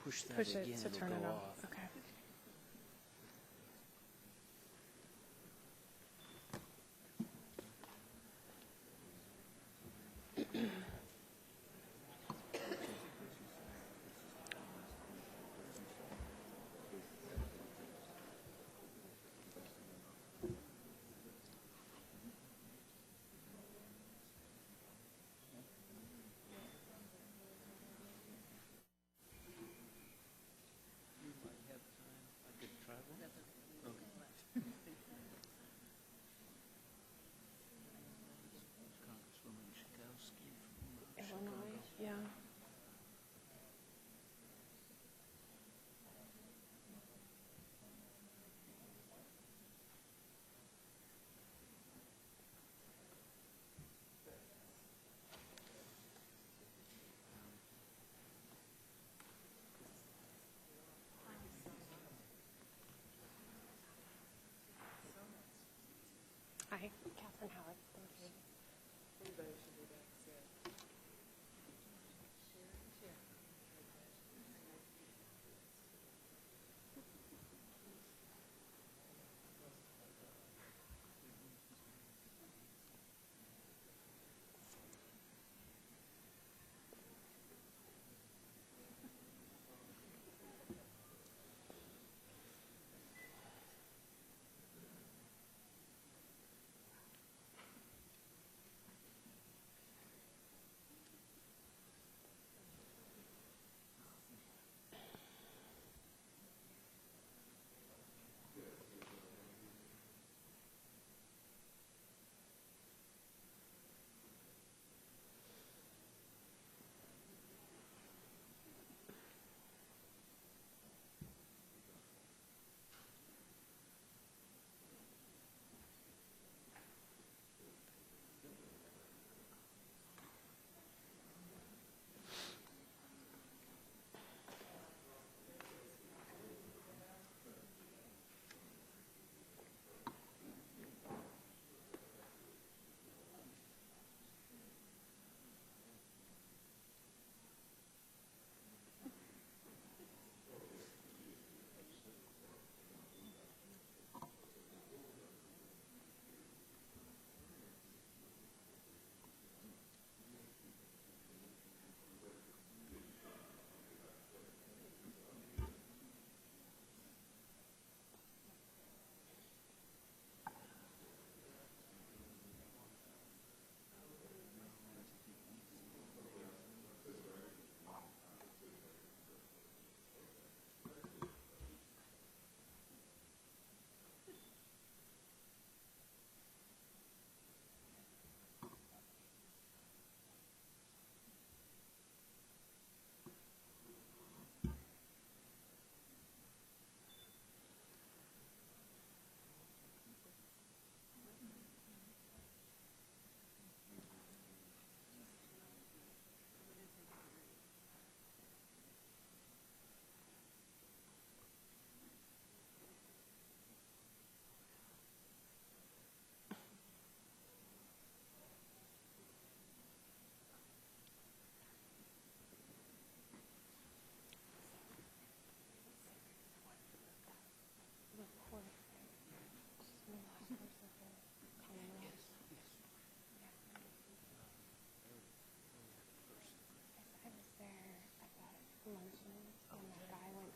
push that Push again, it to it'll turn go it off. off. Okay. You might have time. I could try one. Okay. Congresswoman Schakowsky from Illinois. Chicago. Yeah. Hi, Catherine Howard. Thank you. Everybody should do that. So. Share.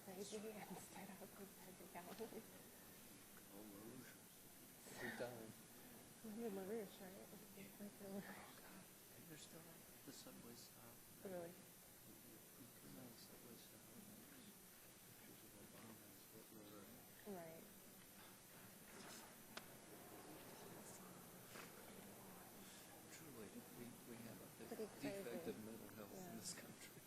Crazy and stood up and started yelling. Who died? Maybe Maria, right? They're still at the subway stop. Really? You come out of the subway stop and there's pictures of Obama and Hitler. Right. Truly, we have a big Pretty crazy. defect of mental health in this country.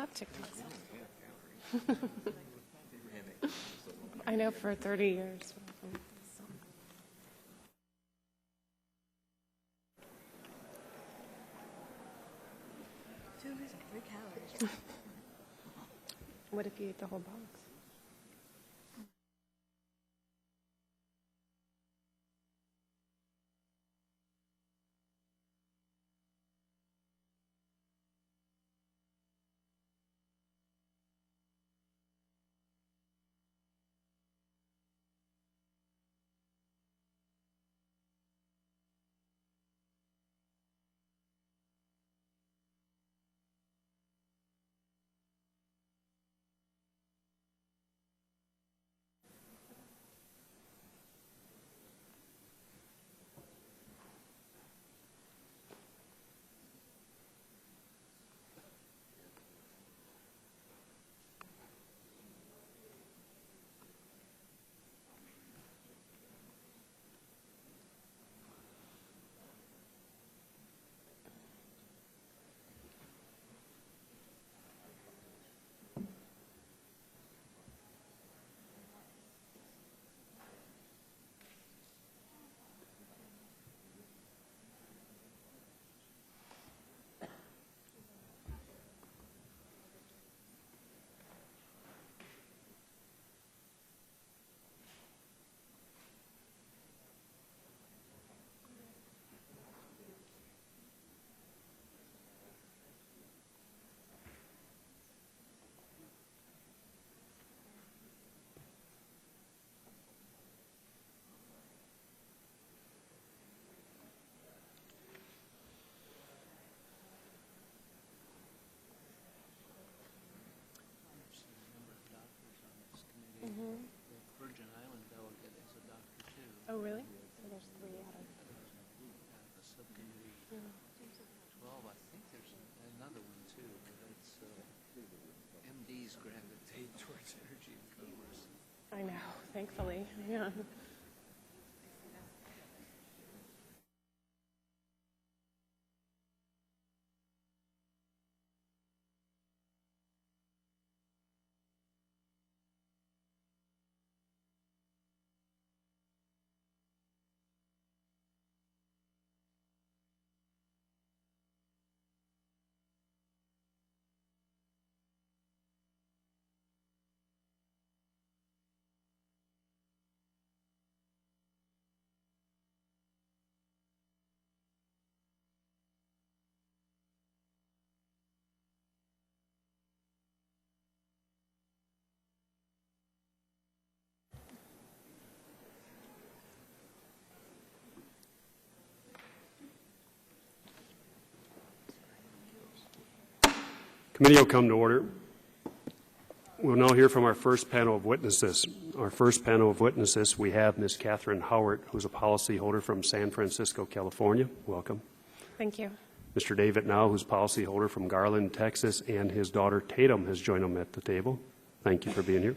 love TikTok. I know for 30 years. 3 calories. What if you eat the whole box? The Virgin Island delegate is a doctor too. Oh, really? So there's 3 out of... The subcommittee 12, I think there's another one too, but it's MDs gravitate towards energy and commerce. I know, thankfully. Yeah. Committee will come to order. We'll now hear from our first panel of witnesses. Our first panel of witnesses, we have Ms. Catherine Howard, who's a policyholder from San Francisco, California. Welcome. Thank you. Mr. David Now, who's policyholder from Garland, Texas, and his daughter Tatum has joined him at the table. Thank you for being here.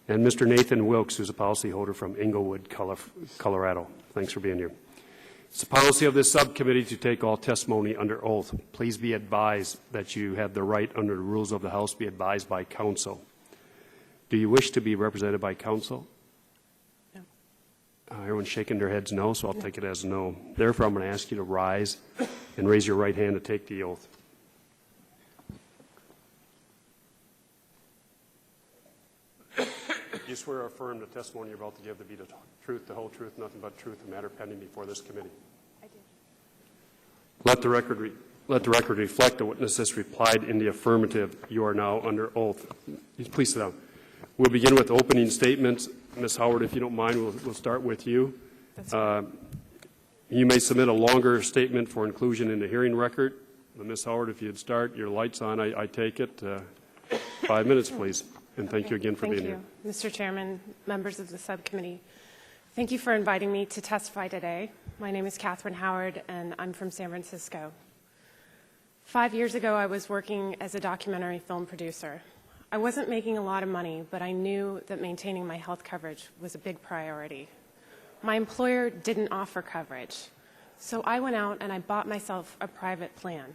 And Mr. Nathan Wilkes, who's a policyholder from Englewood, Colorado. Thanks for being here. It's the policy of this subcommittee to take all testimony under oath. Please be advised that you have the right under the rules of the House be advised by counsel. Do you wish to be represented by counsel? No. Everyone's shaking their heads no, so I'll take it as no. Therefore, I'm going to ask you to rise and raise your right hand to take the oath. You swear or affirm the testimony you're about to give to be the truth, the whole truth, nothing but truth, the matter pending before this committee? I do. Let the record reflect the witnesses replied in the affirmative. You are now under oath. Please sit down. We'll begin with opening statements. Ms. Howard, if you don't mind, we'll start with you. You may submit a longer statement for inclusion in the hearing record. Ms. Howard, if you'd start, your light's on, I take it. 5 minutes, please. And thank you again for being here. Thank you, Mr. Chairman, members of the subcommittee. Thank you for inviting me to testify today. My name is Catherine Howard, and I'm from San Francisco. 5 years ago, I was working as a documentary film producer. I wasn't making a lot of money, but I knew that maintaining my health coverage was a big priority. My employer didn't offer coverage, so I went out and I bought myself a private plan.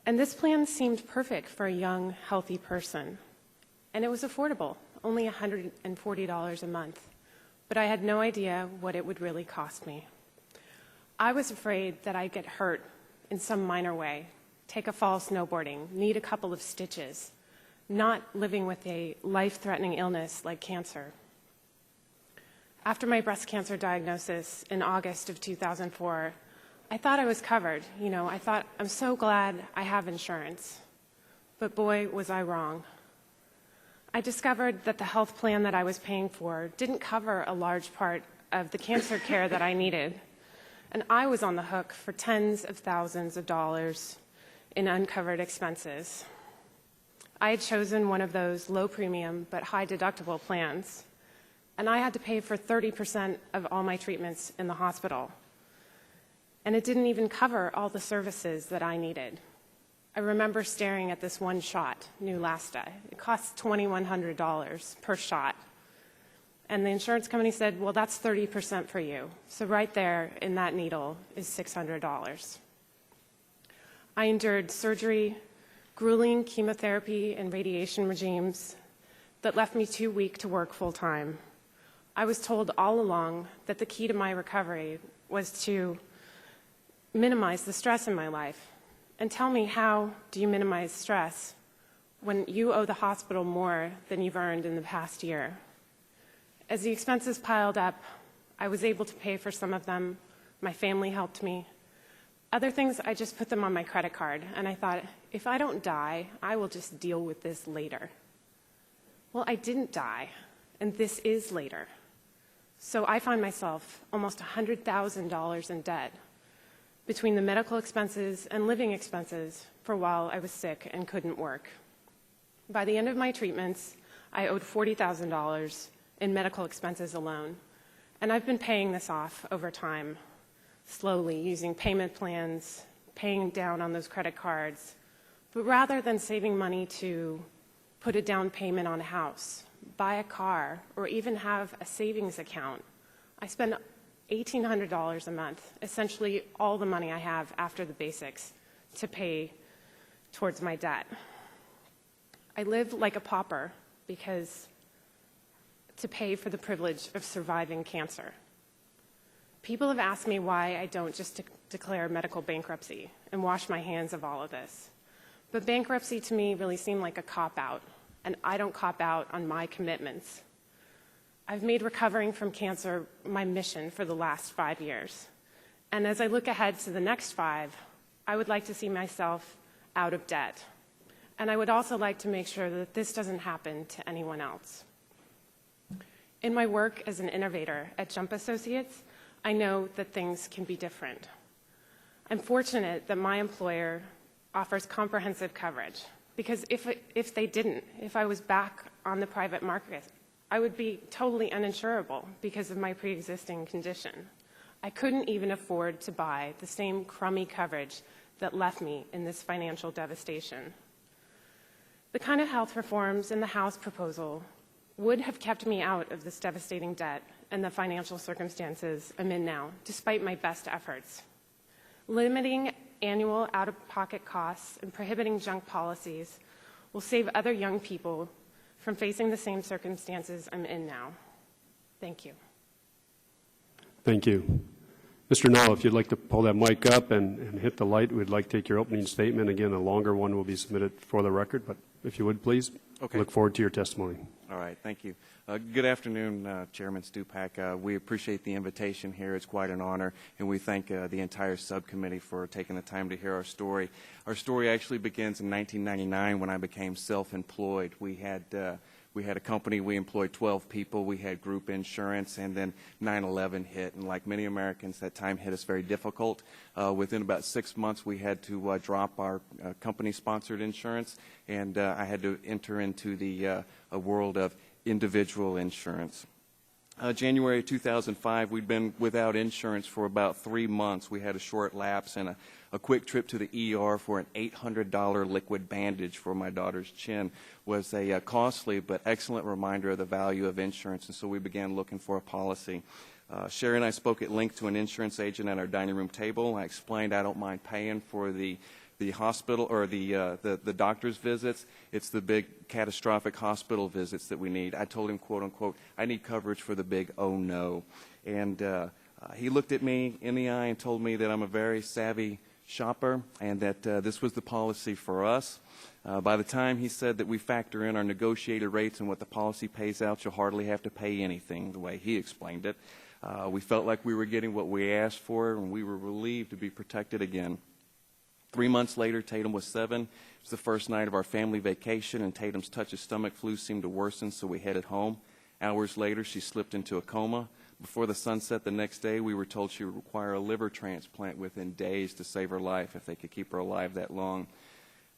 And this plan seemed perfect for a young, healthy person. And it was affordable, only $140 a month. But I had no idea what it would really cost me. I was afraid that I'd get hurt in some minor way, take a fall snowboarding, need a couple of stitches, not living with a life-threatening illness like cancer. After my breast cancer diagnosis in August of 2004, I thought I was covered. I thought, I'm so glad I have insurance. But boy, was I wrong. I discovered that the health plan that I was paying for didn't cover a large part of the cancer care that I needed, and I was on the hook for tens of thousands of dollars in uncovered expenses. I had chosen one of those low premium but high deductible plans, and I had to pay for 30% of all my treatments in the hospital. And it didn't even cover all the services that I needed. I remember staring at this one shot, Neulasta. It costs $2,100 per shot. And the insurance company said, well, that's 30% for you. So right there in that needle is $600. I endured surgery, grueling chemotherapy and radiation regimes that left me too weak to work full time. I was told all along that the key to my recovery was to minimize the stress in my life. And tell me, how do you minimize stress when you owe the hospital more than you've earned in the past year? As the expenses piled up, I was able to pay for some of them. My family helped me. Other things, I just put them on my credit card, and I thought, if I don't die, I will just deal with this later. Well, I didn't die, and this is later. So I find myself almost $100,000 in debt between the medical expenses and living expenses for while I was sick and couldn't work. By the end of my treatments, I owed $40,000 in medical expenses alone, and I've been paying this off over time, slowly, using payment plans, paying down on those credit cards. But rather than saving money to put a down payment on a house, buy a car, or even have a savings account, I spend $1,800 a month, essentially all the money I have after the basics, to pay towards my debt. I live like a pauper because to pay for the privilege of surviving cancer. People have asked me why I don't just declare medical bankruptcy and wash my hands of all of this. But bankruptcy to me really seemed like a cop-out, and I don't cop out on my commitments. I've made recovering from cancer my mission for the last 5 years. And as I look ahead to the next 5, I would like to see myself out of debt. And I would also like to make sure that this doesn't happen to anyone else. In my work as an innovator at Jump Associates, I know that things can be different. I'm fortunate that my employer offers comprehensive coverage, because if they didn't, if I was back on the private market, I would be totally uninsurable because of my pre-existing condition. I couldn't even afford to buy the same crummy coverage that left me in this financial devastation. The kind of health reforms in the House proposal would have kept me out of this devastating debt and the financial circumstances I'm in now, despite my best efforts. Limiting annual out-of-pocket costs and prohibiting junk policies will save other young people from facing the same circumstances I'm in now. Thank you. Thank you. Mr. Null, if you'd like to pull that mic up and hit the light, we'd like to take your opening statement. Again, a longer one will be submitted for the record, but if you would, please. Okay. Look forward to your testimony. All right, thank you. Good afternoon, Chairman Stupak. We appreciate the invitation here. It's quite an honor, and we thank the entire subcommittee for taking the time to hear our story. Our story actually begins in 1999 when I became self-employed. We had a company. We employed 12 people. We had group insurance, and then 9/11 hit. And like many Americans, that time hit us very difficult. Within about 6 months, we had to drop our company-sponsored insurance, and I had to enter into the world of individual insurance. January 2005, we'd been without insurance for about 3 months. We had a short lapse and a quick trip to the ER for an $800 liquid bandage for my daughter's chin was a costly but excellent reminder of the value of insurance, and so we began looking for a policy. Sherry and I spoke at length to an insurance agent at our dining room table. I explained I don't mind paying for the the hospital or the doctor's visits. It's the big catastrophic hospital visits that we need. I told him, quote unquote, I need coverage for the big oh no. And he looked at me in the eye and told me that I'm a very savvy shopper and that this was the policy for us. By the time he said that we factor in our negotiated rates and what the policy pays out, you'll hardly have to pay anything, the way he explained it. We felt like we were getting what we asked for, and we were relieved to be protected again. 3 months later, Tatum was 7. It was the first night of our family vacation, and Tatum's touch's stomach flu seemed to worsen, so we headed home. Hours later, she slipped into a coma. Before the sun set the next day, we were told she would require a liver transplant within days to save her life if they could keep her alive that long.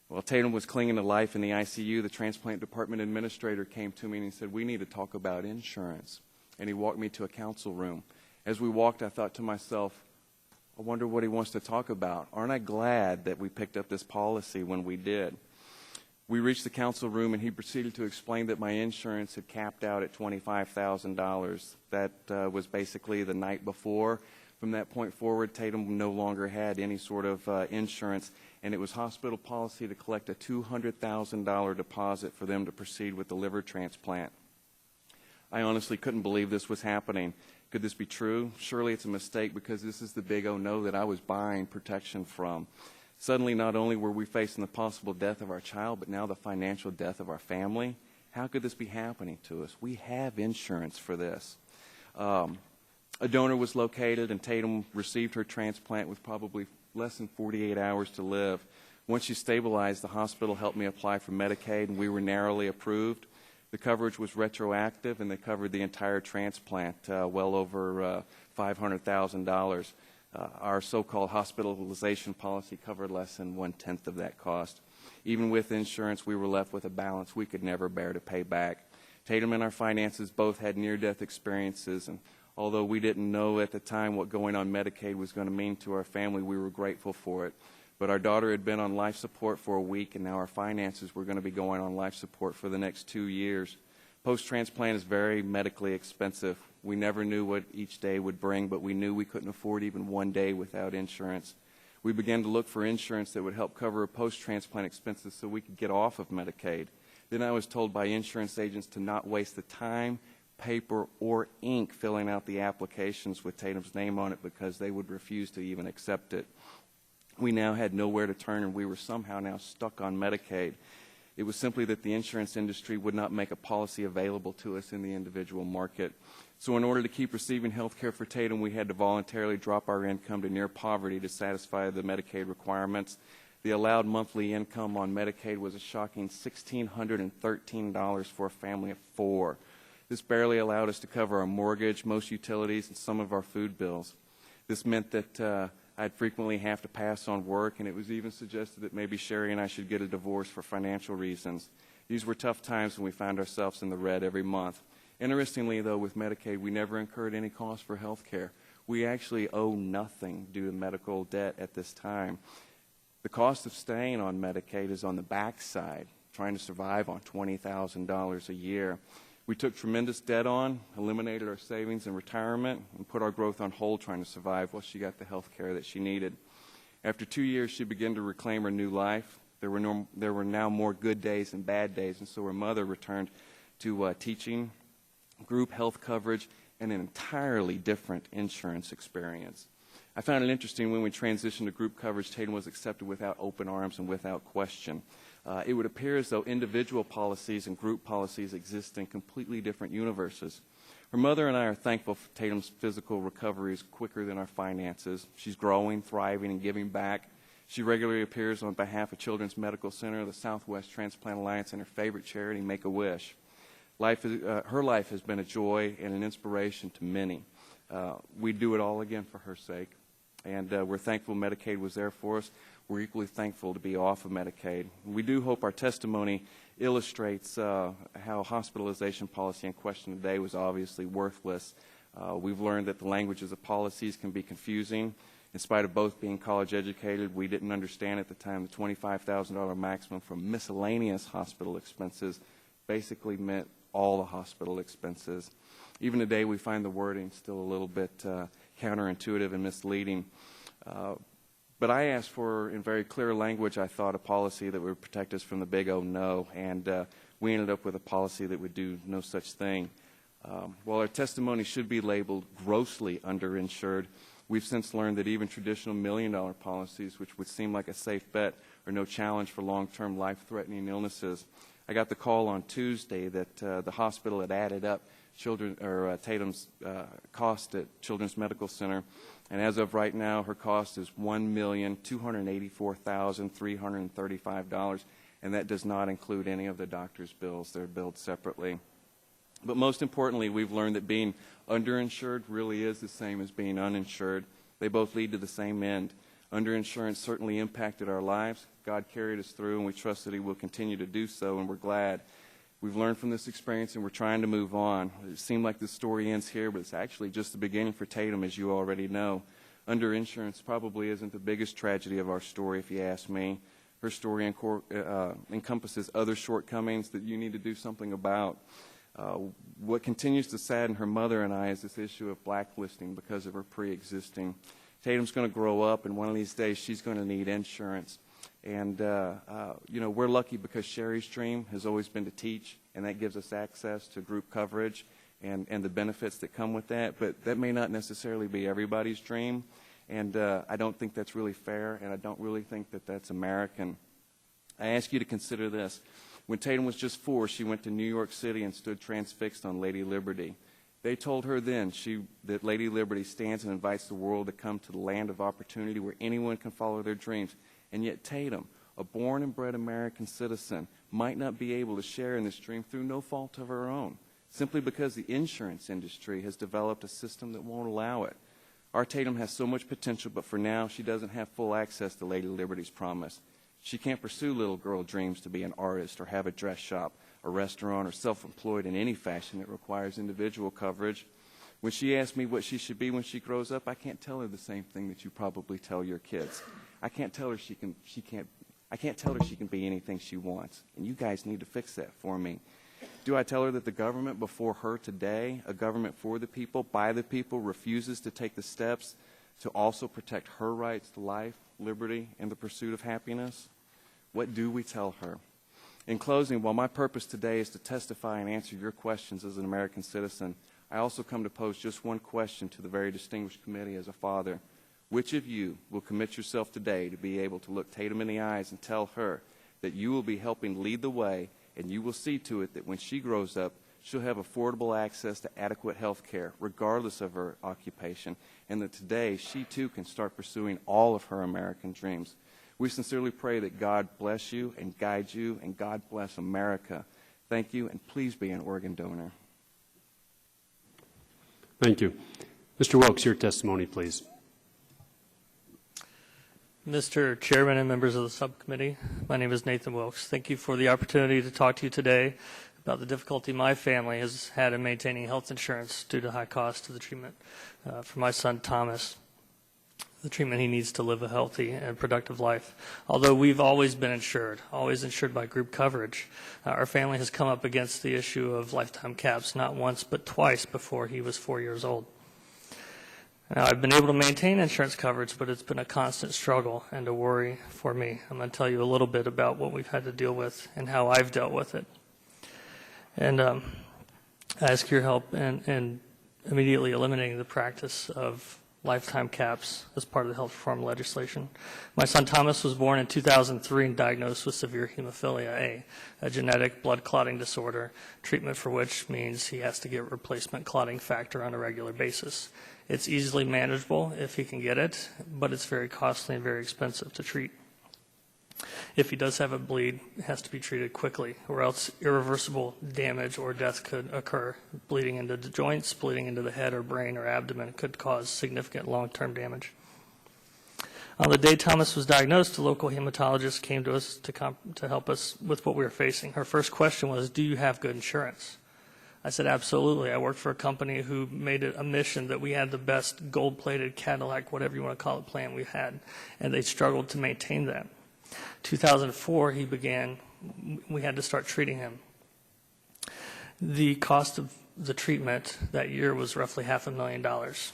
While Tatum was clinging to life in the ICU, the transplant department administrator came to me and he said, we need to talk about insurance. And he walked me to a council room. As we walked, I thought to myself, I wonder what he wants to talk about. Aren't I glad that we picked up this policy when we did? We reached the council room, and he proceeded to explain that my insurance had capped out at $25,000. That was basically the night before. From that point forward, Tatum no longer had any sort of insurance, and it was hospital policy to collect a $200,000 deposit for them to proceed with the liver transplant. I honestly couldn't believe this was happening. Could this be true? Surely it's a mistake, because this is the big oh no that I was buying protection from. Suddenly, not only were we facing the possible death of our child, but now the financial death of our family. How could this be happening to us? We have insurance for this. A donor was located, and Tatum received her transplant with probably less than 48 hours to live. Once she stabilized, the hospital helped me apply for Medicaid, and we were narrowly approved. The coverage was retroactive, and they covered the entire transplant, well over $500,000. Our so-called hospitalization policy covered less than 1/10 of that cost. Even with insurance, we were left with a balance we could never bear to pay back. Tatum and our finances both had near-death experiences, and although we didn't know at the time what going on Medicaid was going to mean to our family, we were grateful for it. But our daughter had been on life support for a week, and now our finances were going to be going on life support for the next 2 years. Post-transplant is very medically expensive. We never knew what each day would bring, but we knew we couldn't afford even one day without insurance. We began to look for insurance that would help cover post-transplant expenses so we could get off of Medicaid. Then I was told by insurance agents to not waste the time, paper, or ink filling out the applications with Tatum's name on it, because they would refuse to even accept it. We now had nowhere to turn, and we were somehow now stuck on Medicaid. It was simply that the insurance industry would not make a policy available to us in the individual market. So in order to keep receiving health care for Tatum, we had to voluntarily drop our income to near poverty to satisfy the Medicaid requirements. The allowed monthly income on Medicaid was a shocking $1,613 for a family of 4. This barely allowed us to cover our mortgage, most utilities, and some of our food bills. This meant that I'd frequently have to pass on work, and it was even suggested that maybe Sherry and I should get a divorce for financial reasons. These were tough times when we found ourselves in the red every month. Interestingly, though, with Medicaid, we never incurred any cost for health care. We actually owe nothing due to medical debt at this time. The cost of staying on Medicaid is on the backside, trying to survive on $20,000 a year. We took tremendous debt on, eliminated our savings in retirement, and put our growth on hold trying to survive while she got the health care that she needed. After 2 years, she began to reclaim her new life. There were now more good days and bad days, and so her mother returned to teaching, group health coverage, and an entirely different insurance experience. I found it interesting when we transitioned to group coverage, Tatum was accepted without open arms and without question. It would appear as though individual policies and group policies exist in completely different universes. Her mother and I are thankful for Tatum's physical recovery is quicker than our finances. She's growing, thriving, and giving back. She regularly appears on behalf of Children's Medical Center, the Southwest Transplant Alliance, and her favorite charity, Make-A-Wish. Her life has been a joy and an inspiration to many. We'd do it all again for her sake. And we're thankful Medicaid was there for us. We're equally thankful to be off of Medicaid. We do hope our testimony illustrates how hospitalization policy in question today was obviously worthless. We've learned that the languages of policies can be confusing. In spite of both being college educated, we didn't understand at the time the $25,000 maximum for miscellaneous hospital expenses basically meant all the hospital expenses. Even today, we find the wording still a little bit counterintuitive and misleading. But I asked for, in very clear language, I thought, a policy that would protect us from the big O no, and we ended up with a policy that would do no such thing. While our testimony should be labeled grossly underinsured, we've since learned that even traditional million-dollar policies, which would seem like a safe bet, are no challenge for long-term life-threatening illnesses. I got the call on Tuesday that the hospital had added up Tatum's cost at Children's Medical Center, and as of right now, her cost is $1,284,335, and that does not include any of the doctor's bills. They're billed separately. But most importantly, we've learned that being underinsured really is the same as being uninsured. They both lead to the same end. Underinsurance certainly impacted our lives. God carried us through, and we trust that He will continue to do so, and we're glad. We've learned from this experience, and we're trying to move on. It seemed like the story ends here, but it's actually just the beginning for Tatum, as you already know. Underinsurance probably isn't the biggest tragedy of our story, if you ask me. Her story encompasses other shortcomings that you need to do something about. What continues to sadden her mother and I is this issue of blacklisting because of her pre-existing. Tatum's going to grow up, and one of these days she's going to need insurance. And, we're lucky because Sherry's dream has always been to teach, and that gives us access to group coverage and the benefits that come with that. But that may not necessarily be everybody's dream, and I don't think that's really fair, and I don't really think that that's American. I ask you to consider this. When Tatum was just 4, she went to New York City and stood transfixed on Lady Liberty. They told her then that Lady Liberty stands and invites the world to come to the land of opportunity where anyone can follow their dreams. And yet Tatum, a born and bred American citizen, might not be able to share in this dream through no fault of her own, simply because the insurance industry has developed a system that won't allow it. Our Tatum has so much potential, but for now she doesn't have full access to Lady Liberty's promise. She can't pursue little girl dreams to be an artist or have a dress shop, a restaurant, or self-employed in any fashion that requires individual coverage. When she asks me what she should be when she grows up, I can't tell her the same thing that you probably tell your kids. I can't tell her she can be anything she wants, and you guys need to fix that for me. Do I tell her that the government before her today, a government for the people, by the people, refuses to take the steps to also protect her rights to life, liberty, and the pursuit of happiness? What do we tell her? In closing, while my purpose today is to testify and answer your questions as an American citizen, I also come to pose just one question to the very distinguished committee as a father. Which of you will commit yourself today to be able to look Tatum in the eyes and tell her that you will be helping lead the way, and you will see to it that when she grows up, she'll have affordable access to adequate health care, regardless of her occupation, and that today she too can start pursuing all of her American dreams? We sincerely pray that God bless you and guide you, and God bless America. Thank you, and please be an organ donor. Thank you. Mr. Wilkes, your testimony, please. Mr. Chairman and members of the subcommittee, my name is Nathan Wilkes. Thank you for the opportunity to talk to you today about the difficulty my family has had in maintaining health insurance due to high cost of the treatment for my son Thomas, the treatment he needs to live a healthy and productive life. Although we've always been insured, always insured by group coverage, our family has come up against the issue of lifetime caps not once but twice before he was 4 years old. Now, I've been able to maintain insurance coverage, but it's been a constant struggle and a worry for me. I'm going to tell you a little bit about what we've had to deal with and how I've dealt with it. And I ask your help in immediately eliminating the practice of lifetime caps as part of the health reform legislation. My son Thomas was born in 2003 and diagnosed with severe hemophilia A genetic blood clotting disorder, treatment for which means he has to get replacement clotting factor on a regular basis. It's easily manageable if he can get it, but it's very costly and very expensive to treat. If he does have a bleed, it has to be treated quickly, or else irreversible damage or death could occur. Bleeding into the joints, bleeding into the head or brain or abdomen could cause significant long-term damage. On the day Thomas was diagnosed, a local hematologist came to us to help us with what we were facing. Her first question was, do you have good insurance? I said, absolutely. I worked for a company who made it a mission that we had the best gold-plated Cadillac, whatever you want to call it, plan we had, and they struggled to maintain that. 2004, we had to start treating him. The cost of the treatment that year was roughly $500,000.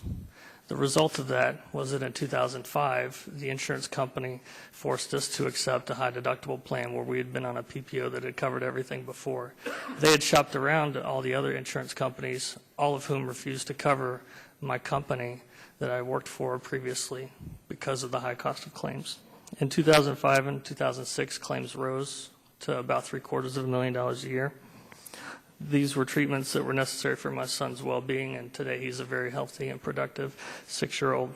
The result of that was that in 2005, the insurance company forced us to accept a high deductible plan where we had been on a PPO that had covered everything before. They had shopped around to all the other insurance companies, all of whom refused to cover my company that I worked for previously because of the high cost of claims. In 2005 and 2006, claims rose to about $750,000 a year. These were treatments that were necessary for my son's well-being, and today he's a very healthy and productive 6-year-old.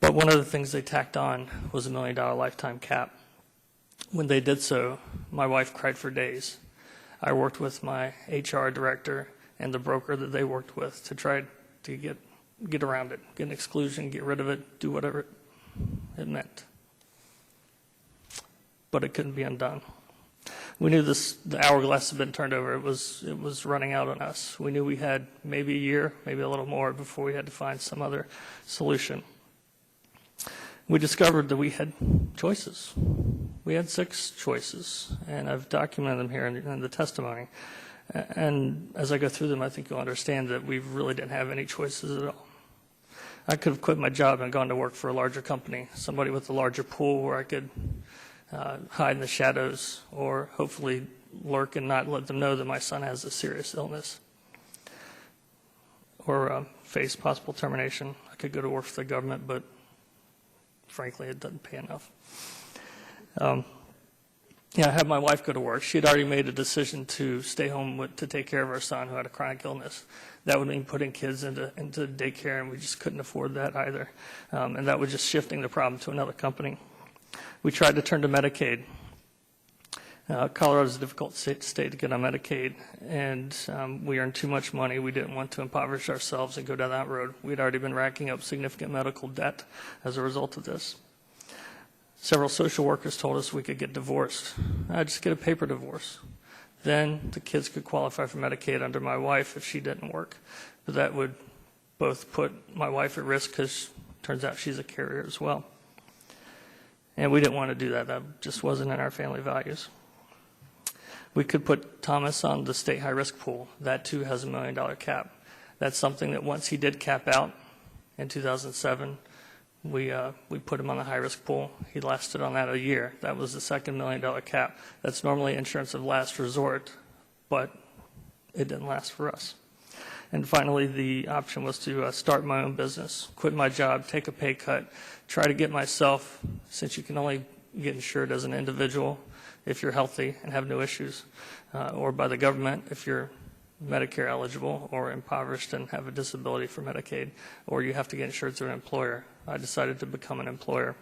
But one of the things they tacked on was a $1 million lifetime cap. When they did so, my wife cried for days. I worked with my HR director and the broker that they worked with to try to get around it, get an exclusion, get rid of it, do whatever it meant. But it couldn't be undone. We knew the hourglass had been turned over. It was running out on us. We knew we had maybe a year, maybe a little more before we had to find some other solution. We discovered that we had choices. We had 6 choices, and I've documented them here in the testimony. And as I go through them, I think you'll understand that we really didn't have any choices at all. I could have quit my job and gone to work for a larger company, somebody with a larger pool where I could hide in the shadows, or hopefully lurk and not let them know that my son has a serious illness, or face possible termination. I could go to work for the government, but frankly, it doesn't pay enough. I had my wife go to work. She had already made a decision to stay home to take care of our son who had a chronic illness. That would mean putting kids into daycare, and we just couldn't afford that either. And that was just shifting the problem to another company. We tried to turn to Medicaid. Colorado is a difficult state to get on Medicaid, and we earned too much money. We didn't want to impoverish ourselves and go down that road. We'd already been racking up significant medical debt as a result of this. Several social workers told us we could get divorced. I'd just get a paper divorce. Then the kids could qualify for Medicaid under my wife if she didn't work. But that would both put my wife at risk because it turns out she's a carrier as well. And we didn't want to do that. That just wasn't in our family values. We could put Thomas on the state high-risk pool. That, too, has a $1 million cap. That's something that once he did cap out in 2007, we put him on the high-risk pool. He lasted on that a year. That was the second $1 million cap. That's normally insurance of last resort, but it didn't last for us. And finally, the option was to start my own business, quit my job, take a pay cut, try to get myself, since you can only get insured as an individual if you're healthy and have no issues, or by the government if you're Medicare eligible or impoverished and have a disability for Medicaid, or you have to get insured through an employer. I decided to become an employer.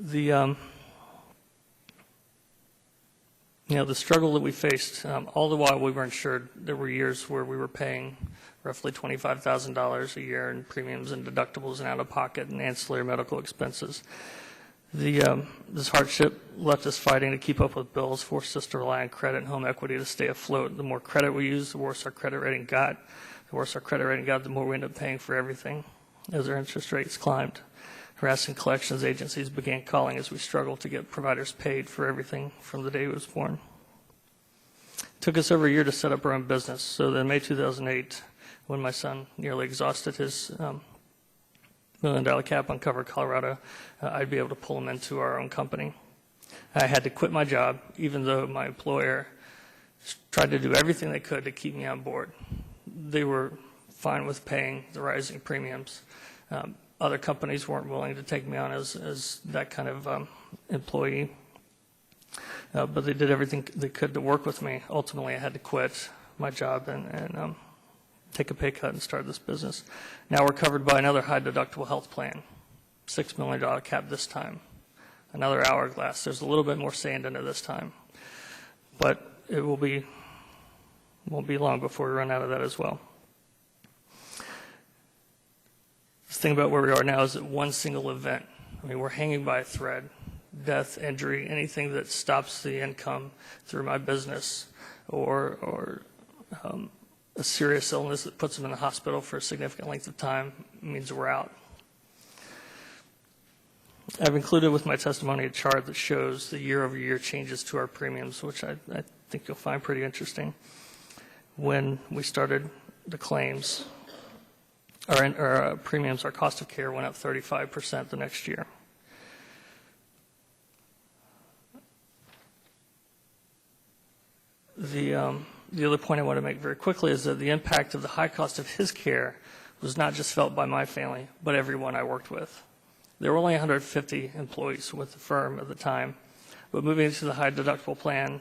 The struggle that we faced, all the while we were insured, there were years where we were paying roughly $25,000 a year in premiums and deductibles and out-of-pocket and ancillary medical expenses. This hardship left us fighting to keep up with bills, forced us to rely on credit and home equity to stay afloat. The more credit we used, the worse our credit rating got. The worse our credit rating got, the more we ended up paying for everything as our interest rates climbed. Harassing collections agencies began calling as we struggled to get providers paid for everything from the day he was born. It took us over a year to set up our own business. So in May 2008, when my son nearly exhausted his $1 million cap on Covered Colorado, I'd be able to pull him into our own company. I had to quit my job, even though my employer tried to do everything they could to keep me on board. They were fine with paying the rising premiums. Other companies weren't willing to take me on as that kind of employee. But they did everything they could to work with me. Ultimately, I had to quit my job and take a pay cut and start this business. Now we're covered by another high-deductible health plan, $6 million cap this time, another hourglass. There's a little bit more sand in it this time, but it won't be long before we run out of that as well. The thing about where we are now is that one single event, we're hanging by a thread, death, injury, anything that stops the income through my business, or a serious illness that puts them in the hospital for a significant length of time means we're out. I've included with my testimony a chart that shows the year-over-year changes to our premiums, which I think you'll find pretty interesting. when we started the claims, our premiums, our cost of care went up 35% the next year. The other point I want to make very quickly is that the impact of the high cost of his care was not just felt by my family, but everyone I worked with. There were only 150 employees with the firm at the time, but moving to the high deductible plan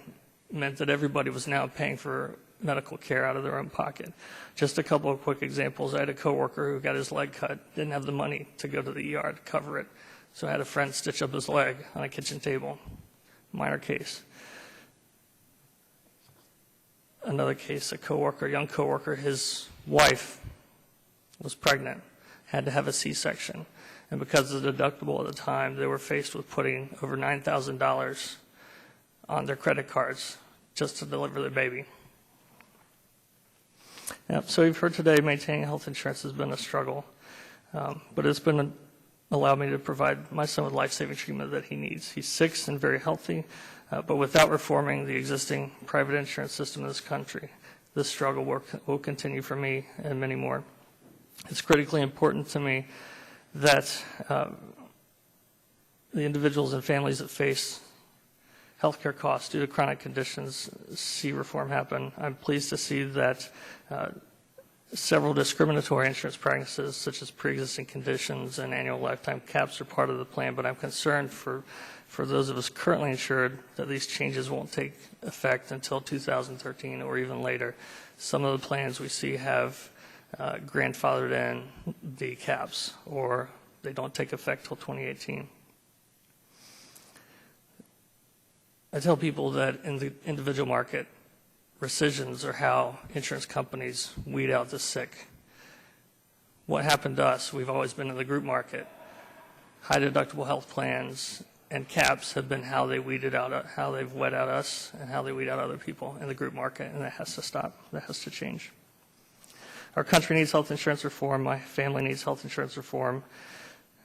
meant that everybody was now paying for medical care out of their own pocket. Just a couple of quick examples. I had a coworker who got his leg cut, didn't have the money to go to the ER to cover it, so I had a friend stitch up his leg on a kitchen table. Minor case. Another case, a young coworker, his wife was pregnant, had to have a C-section, and because of the deductible at the time, they were faced with putting over $9,000 on their credit cards just to deliver their baby. So you've heard today maintaining health insurance has been a struggle, but it's been allowed me to provide my son with life-saving treatment that he needs. He's 6 and very healthy, but without reforming the existing private insurance system in this country, this struggle will continue for me and many more. It's critically important to me that the individuals and families that face healthcare costs due to chronic conditions see reform happen. I'm pleased to see that several discriminatory insurance practices, such as pre-existing conditions and annual lifetime caps, are part of the plan, but I'm concerned for those of us currently insured that these changes won't take effect until 2013 or even later. Some of the plans we see have grandfathered in the caps, or they don't take effect till 2018. I tell people that in the individual market, rescissions are how insurance companies weed out the sick. What happened to us? We've always been in the group market. High deductible health plans and caps have been how they weeded out, how they've wet out us and how they weed out other people in the group market, and that has to stop. That has to change. Our country needs health insurance reform. My family needs health insurance reform.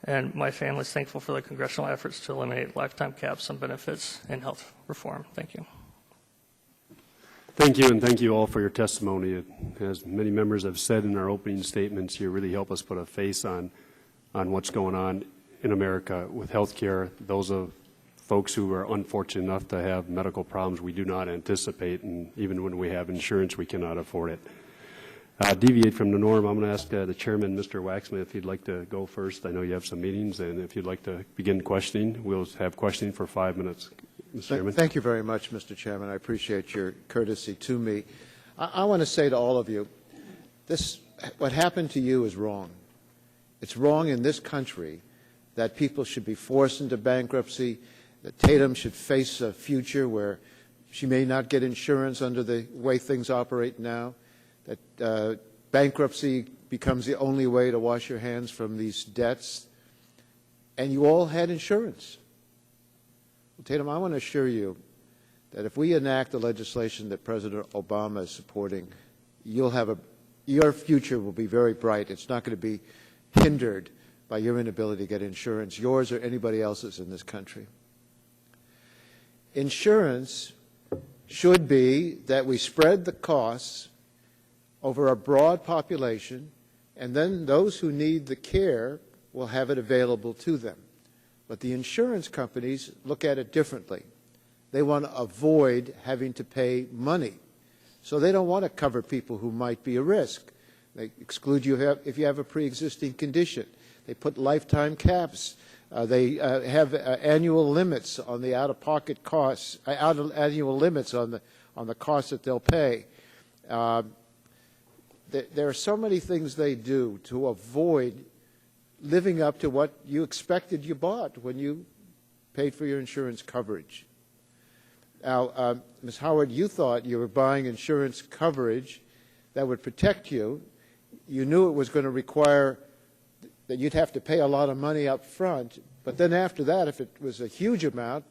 And my family is thankful for the congressional efforts to eliminate lifetime caps on benefits and health reform. Thank you. Thank you, and thank you all for your testimony. As many members have said in our opening statements, you really help us put a face on what's going on in America with health care. Those of folks who are unfortunate enough to have medical problems we do not anticipate, and even when we have insurance, we cannot afford it. Deviate from the norm, I'm going to ask the chairman, Mr. Waxman, if he'd like to go first. I know you have some meetings, and if you'd like to begin questioning, we'll have questioning for 5 minutes. Mr. Chairman. Thank you very much, Mr. Chairman. I appreciate your courtesy to me. I want to say to all of you, what happened to you is wrong. It's wrong in this country that people should be forced into bankruptcy, that Tatum should face a future where she may not get insurance under the way things operate now, that bankruptcy becomes the only way to wash your hands from these debts, and you all had insurance. Well, Tatum, I want to assure you that if we enact the legislation that President Obama is supporting, your future will be very bright. It's not going to be hindered by your inability to get insurance, yours or anybody else's in this country. Insurance should be that we spread the costs over a broad population, and then those who need the care will have it available to them. But the insurance companies look at it differently. They want to avoid having to pay money. So they don't want to cover people who might be a risk. They exclude you if you have a pre-existing condition. They put lifetime caps. They have annual limits on the out-of-pocket costs, annual limits on the costs that they'll pay. There are so many things they do to avoid living up to what you expected you bought when you paid for your insurance coverage. Now, Ms. Howard, you thought you were buying insurance coverage that would protect you. You knew it was going to require that you'd have to pay a lot of money up front, but then after that, if it was a huge amount,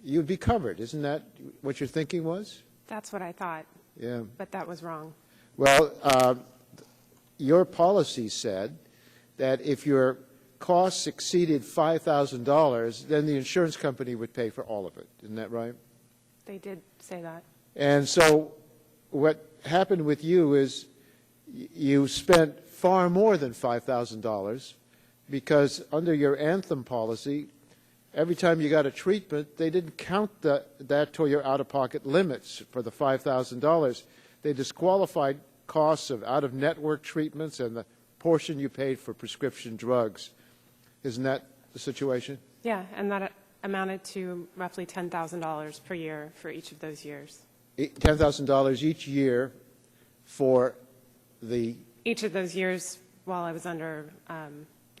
you'd be covered. Isn't that what your thinking was? That's what I thought. Yeah. But that was wrong. Well, your policy said that if your costs exceeded $5,000, then the insurance company would pay for all of it. Isn't that right? They did say that. And so what happened with you is you spent far more than $5,000 because under your Anthem policy, every time you got a treatment, they didn't count that toward your out-of-pocket limits for the $5,000. They disqualified costs of out-of-network treatments and the portion you paid for prescription drugs. Isn't that the situation? Yeah, and that amounted to roughly $10,000 per year for each of those years. $10,000 each year for each of those years while I was under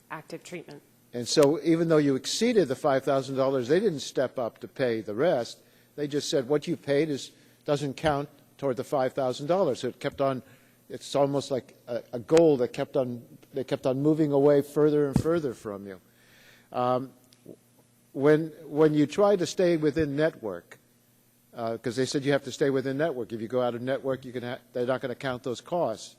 active treatment. And so even though you exceeded the $5,000, they didn't step up to pay the rest. They just said what you paid doesn't count toward the $5,000. So it kept on, it's almost like a goal that they kept on moving away further and further from you. When you try to stay within network, because they said you have to stay within network. If you go out of network, they're not going to count those costs.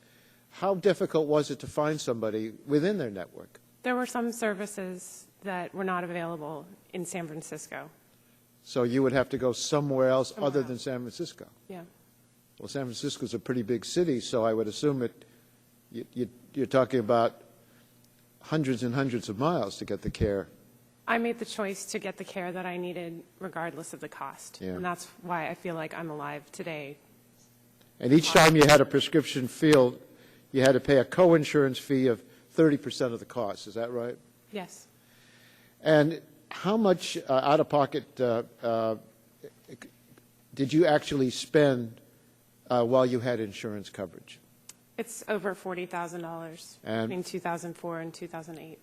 How difficult was it to find somebody within their network? There were some services that were not available in San Francisco. So you would have to go somewhere else other than San Francisco. Yeah. Well, San Francisco is a pretty big city, so I would assume you're talking about hundreds and hundreds of miles to get the care. I made the choice to get the care that I needed regardless of the cost. Yeah. And that's why I feel like I'm alive today. And each time you had a prescription filled, you had to pay a co-insurance fee of 30% of the cost. Is that right? Yes. And how much out-of-pocket did you actually spend while you had insurance coverage? It's over $40,000 between 2004 and 2008.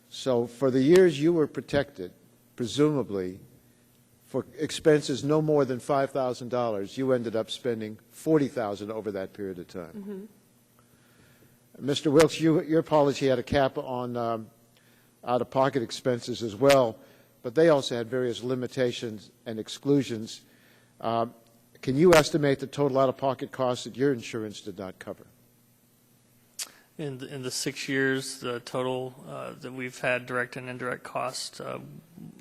So for the years you were protected, presumably, for expenses no more than $5,000, you ended up spending $40,000 over that period of time. Mm-hmm. Mr. Wilkes, your policy had a cap on out-of-pocket expenses as well, but they also had various limitations and exclusions. Can you estimate the total out-of-pocket costs that your insurance did not cover? In the 6 years, the total that we've had direct and indirect costs,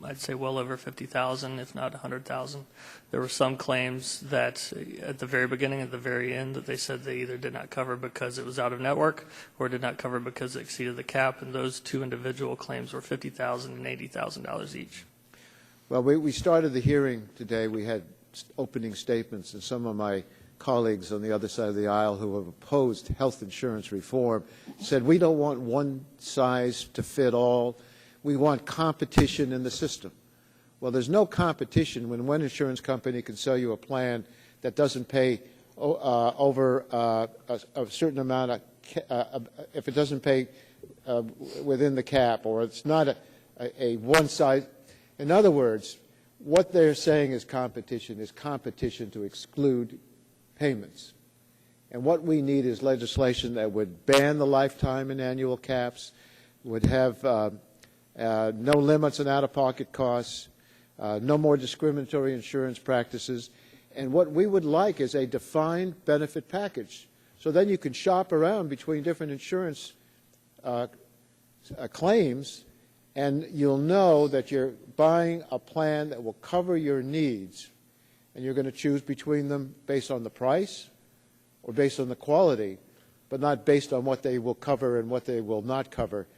I'd say well over $50,000, if not $100,000. There were some claims that at the very beginning, at the very end, that they said they either did not cover because it was out of network or did not cover because it exceeded the cap, and those two individual claims were $50,000 and $80,000 each. Well, we started the hearing today. We had opening statements, and some of my colleagues on the other side of the aisle who have opposed health insurance reform said we don't want one size to fit all. We want competition in the system. Well, there's no competition when one insurance company can sell you a plan that doesn't pay over a certain amount of, if it doesn't pay within the cap, or it's not a one size. In other words, what they're saying is competition to exclude payments. And what we need is legislation that would ban the lifetime and annual caps, would have no limits on out-of-pocket costs, no more discriminatory insurance practices. And what we would like is a defined benefit package. So then you can shop around between different insurance claims, and you'll know that you're buying a plan that will cover your needs, and you're going to choose between them based on the price or based on the quality, but not based on what they will cover and what they will not cover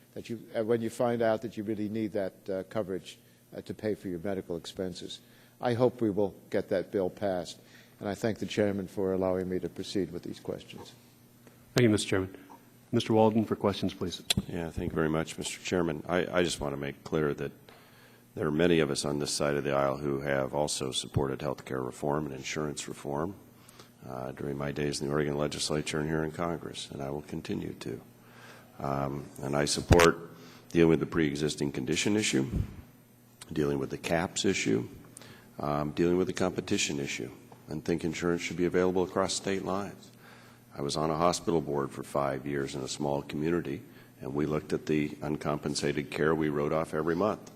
when you find out that you really need that coverage to pay for your medical expenses. I hope we will get that bill passed, and I thank the Chairman for allowing me to proceed with these questions. Thank you, Mr. Chairman. Mr. Walden for questions, please. Yeah, thank you very much, Mr. Chairman. I just want to make clear that there are many of us on this side of the aisle who have also supported health care reform and insurance reform during my days in the Oregon legislature and here in Congress, and I will continue to. And I support dealing with the pre-existing condition issue, dealing with the caps issue, dealing with the competition issue, and think insurance should be available across state lines. I was on a hospital board for 5 years in a small community, and we looked at the uncompensated care we wrote off every month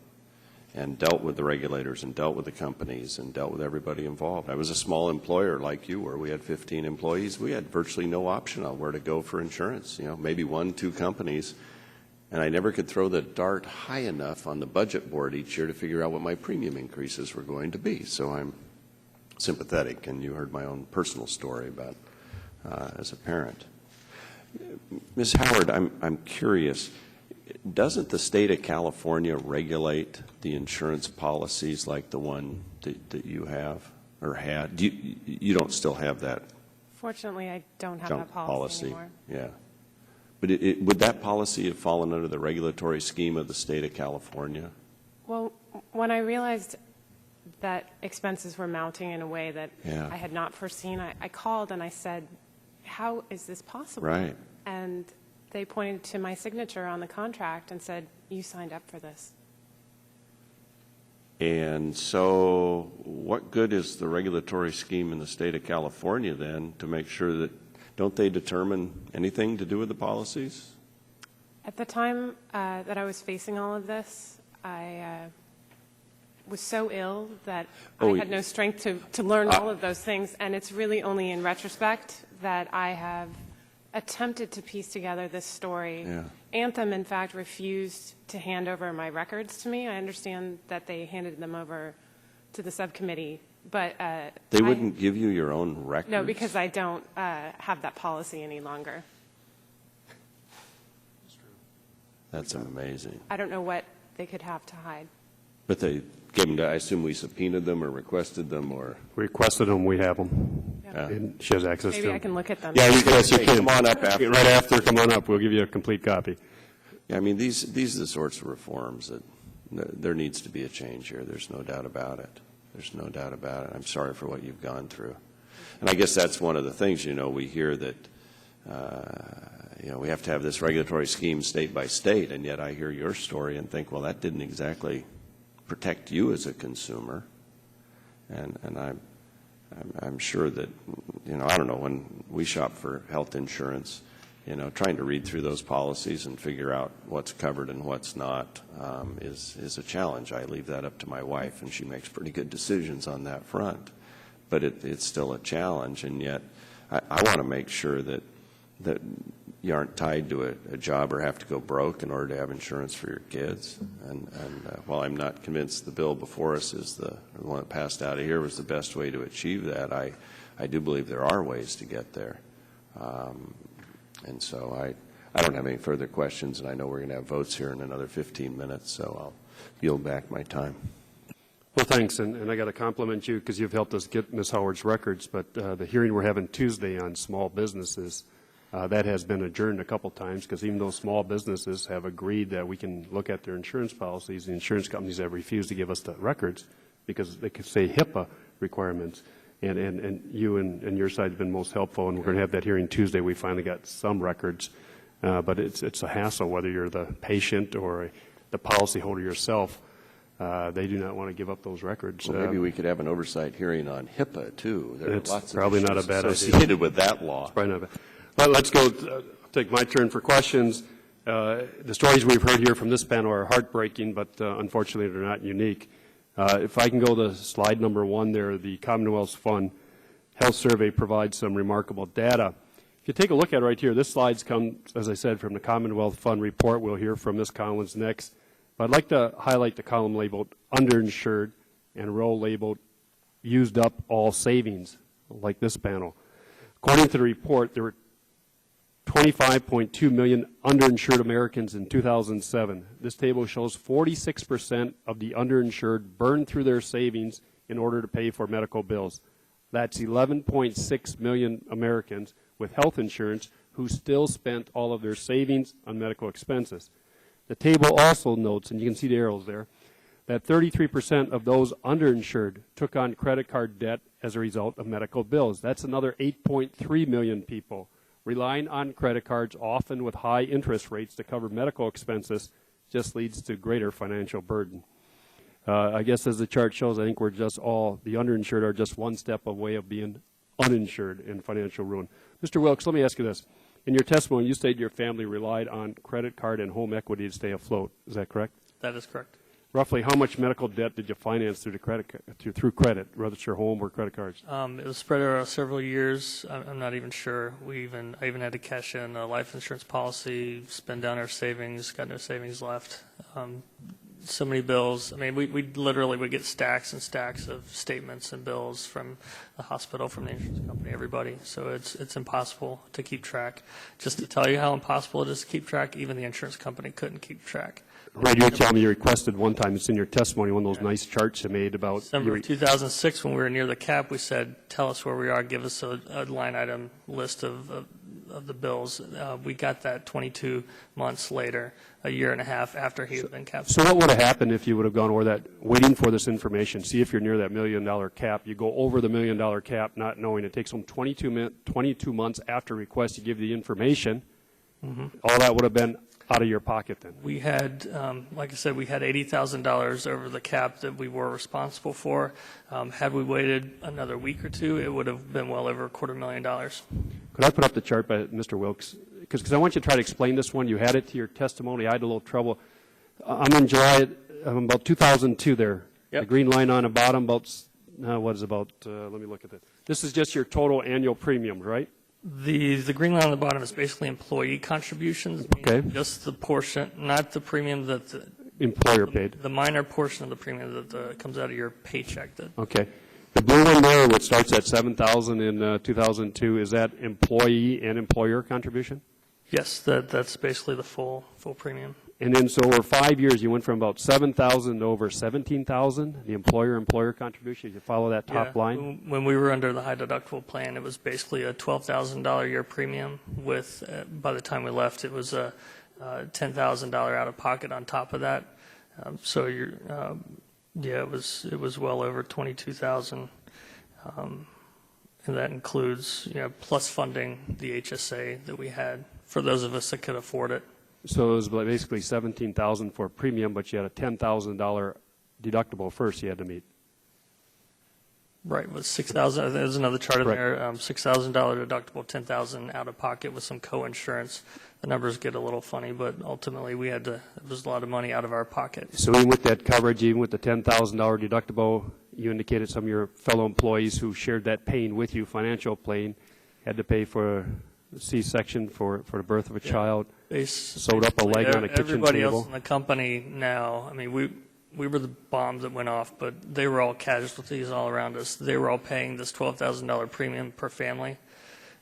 and dealt with the regulators and dealt with the companies and dealt with everybody involved. I was a small employer like you were. We had 15 employees. We had virtually no option on where to go for insurance, maybe 1-2 companies. And I never could throw the dart high enough on the budget board each year to figure out what my premium increases were going to be. So I'm sympathetic, and you heard my own personal story about as a parent. Ms. Howard, I'm curious, doesn't the state of California regulate the insurance policies like the one that you have or had? You don't still have that? Fortunately, I don't have that policy anymore. Yeah. But would that policy have fallen under the regulatory scheme of the state of California? Well, when I realized that expenses were mounting in a way that I had not foreseen, I called and I said, how is this possible? Right. And they pointed to my signature on the contract and said, you signed up for this. And so what good is the regulatory scheme in the state of California then to make sure that, don't they determine anything to do with the policies? At the time that I was facing all of this, I was so ill that I had no strength to learn all of those things, and it's really only in retrospect that I have attempted to piece together this story. Yeah. Anthem, in fact, refused to hand over my records to me. I understand that they handed them over to the subcommittee, but they wouldn't give you your own records? No, because I don't have that policy any longer. That's amazing. I don't know what they could have to hide. But they gave them to, I assume we subpoenaed them or requested them or? Requested them, we have them. Yeah. And she has access to them. Maybe I can look at them. Yeah, yes, you can. Come on up after. Right after, come on up. We'll give you a complete copy. Yeah, I mean, these are the sorts of reforms that there needs to be a change here. There's no doubt about it. There's no doubt about it. I'm sorry for what you've gone through. And I guess that's one of the things, we hear that, we have to have this regulatory scheme state by state, and yet I hear your story and think, well, that didn't exactly protect you as a consumer. And I'm sure that, I don't know, when we shop for health insurance, trying to read through those policies and figure out what's covered and what's not is a challenge. I leave that up to my wife, and she makes pretty good decisions on that front. But it's still a challenge, and yet I want to make sure that you aren't tied to a job or have to go broke in order to have insurance for your kids. And while I'm not convinced the bill before us is the one that passed out of here was the best way to achieve that, I do believe there are ways to get there. And so I don't have any further questions, and I know we're going to have votes here in another 15 minutes, so I'll yield back my time. Well, thanks, and I got to compliment you because you've helped us get Ms. Howard's records, but the hearing we're having Tuesday on small businesses, that has been adjourned a couple times because even though small businesses have agreed that we can look at their insurance policies, the insurance companies have refused to give us the records because they could say HIPAA requirements. And you and your side have been most helpful, and we're going to have that hearing Tuesday. We finally got some records, but it's a hassle whether you're the patient or the policyholder yourself. They do not want to give up those records. Well, maybe we could have an oversight hearing on HIPAA, too. There are lots of probably not a bad associated with that law. It's probably not bad. Well, let's go take my turn for questions. The stories we've heard here from this panel are heartbreaking, but unfortunately they're not unique. If I can go to slide number 1 there, the Commonwealth Fund Health Survey provides some remarkable data. If you take a look at it right here, this slide's come, as I said, from the Commonwealth Fund report. We'll hear from Ms. Collins next. But I'd like to highlight the column labeled underinsured and row labeled used up all savings, like this panel. According to the report, there were 25.2 million underinsured Americans in 2007. This table shows 46% of the underinsured burned through their savings in order to pay for medical bills. That's 11.6 million Americans with health insurance who still spent all of their savings on medical expenses. The table also notes, and you can see the arrows there, that 33% of those underinsured took on credit card debt as a result of medical bills. That's another 8.3 million people. Relying on credit cards, often with high interest rates to cover medical expenses, just leads to greater financial burden. I guess as the chart shows, I think we're just all, the underinsured are just one step away of being uninsured in financial ruin. Mr. Wilkes, let me ask you this. In your testimony, you stated your family relied on credit card and home equity to stay afloat. Is that correct? That is correct. Roughly how much medical debt did you finance through credit, whether it's your home or credit cards? It was spread over several years. I'm not even sure. I even had to cash in a life insurance policy, spend down our savings, got no savings left. so many bills. I mean, we literally would get stacks and stacks of statements and bills from the hospital, from the insurance company, everybody. So it's impossible to keep track. Just to tell you how impossible it is to keep track, even the insurance company couldn't keep track. Right, you were telling me you requested one time, it's in your testimony, one of those nice charts you made about... December of 2006, when we were near the cap, we said, tell us where we are, give us a line item list of the bills. We got that 22 months later, a year and a half after he had been capped. So what would have happened if you would have gone over that, waiting for this information, see if you're near that $1 million cap, you go over the $1 million cap not knowing, it takes them 22 months after request to give the information, all that would have been out of your pocket then? We had, like I said, we had $80,000 over the cap that we were responsible for. Had we waited another week or two, it would have been well over $250,000. Could I put up the chart by Mr. Wilkes? Because I want you to try to explain this one. You had it to your testimony. I had a little trouble. I'm in July, about 2002 there. Yep. The green line on the bottom, about, what is about, let me look at it. This is just your total annual premium, right? The green line on the bottom is basically employee contributions. Okay. Just the portion, not the premium that the employer paid. The minor portion of the premium that comes out of your paycheck. Okay. The blue one there, which starts at $7,000 in 2002, is that employee and employer contribution? Yes, that's basically the full premium. And then so over 5 years, you went from about $7,000 to over $17,000, the employer contribution. Did you follow that top line? When we were under the high deductible plan, it was basically a $12,000 a year premium with, by the time we left, it was a $10,000 out of pocket on top of that. So you're, it was well over $22,000. And that includes, plus funding the HSA that we had for those of us that could afford it. So it was basically $17,000 for premium, but you had a $10,000 deductible first you had to meet. Right, with $6,000. There's another chart in there. $6,000 deductible, $10,000 out of pocket with some co-insurance. The numbers get a little funny, but ultimately we had to. It was a lot of money out of our pocket. So even with that coverage, even with the $10,000 deductible, you indicated some of your fellow employees who shared that pain with you, financial pain, had to pay for a C-section for the birth of a child. Sewed up a leg on a kitchen everybody table. else in the company now, I mean, we were the bombs that went off, but they were all casualties all around us. They were all paying this $12,000 premium per family.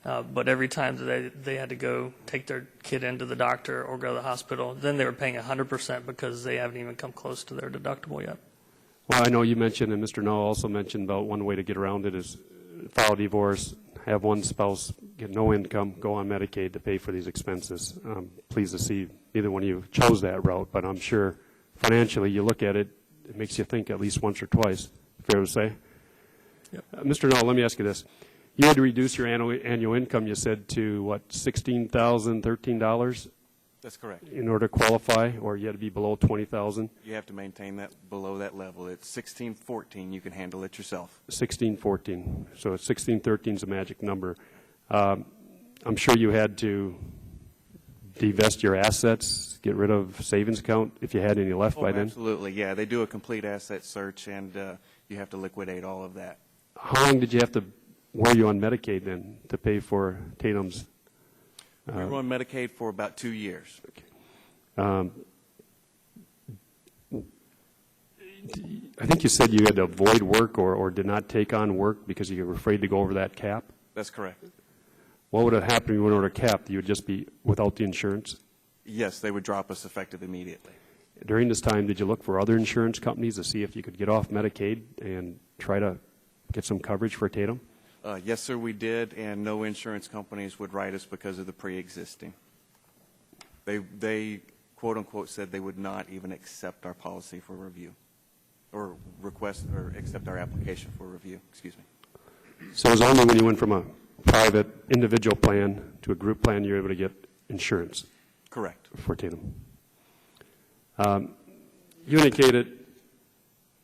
But every time that they had to go take their kid into the doctor or go to the hospital, then they were paying 100% because they haven't even come close to their deductible yet. Well, I know you mentioned, and Mr. Null also mentioned about one way to get around it is file a divorce, have one spouse get no income, go on Medicaid to pay for these expenses. I'm pleased to see neither one of you chose that route, but I'm sure financially you look at it, it makes you think at least once or twice, fair to say? Yep. Mr. Null, let me ask you this. You had to reduce your annual income, you said, to what, $16,013? That's correct. In order to qualify, or you had to be below $20,000? You have to maintain that below that level. It's $16,014. You can handle it yourself. $16,014. So $16,013 is a magic number. I'm sure you had to divest your assets, get rid of savings account if you had any left by then? Absolutely, yeah. They do a complete asset search, and you have to liquidate all of that. How long did you have to, were you on Medicaid then to pay for Tatum's? We were on Medicaid for about 2 years. Okay. I think you said you had to avoid work or did not take on work because you were afraid to go over that cap? That's correct. What would have happened if you went over a cap? You would just be without the insurance? Yes, they would drop us effective immediately. During this time, did you look for other insurance companies to see if you could get off Medicaid and try to get some coverage for Tatum? Yes, sir, we did, and no insurance companies would write us because of the pre-existing. They quote-unquote said they would not even accept our policy for review or request or accept our application for review, excuse me. So it was only when you went from a private individual plan to a group plan you were able to get insurance? Correct. For Tatum. You indicated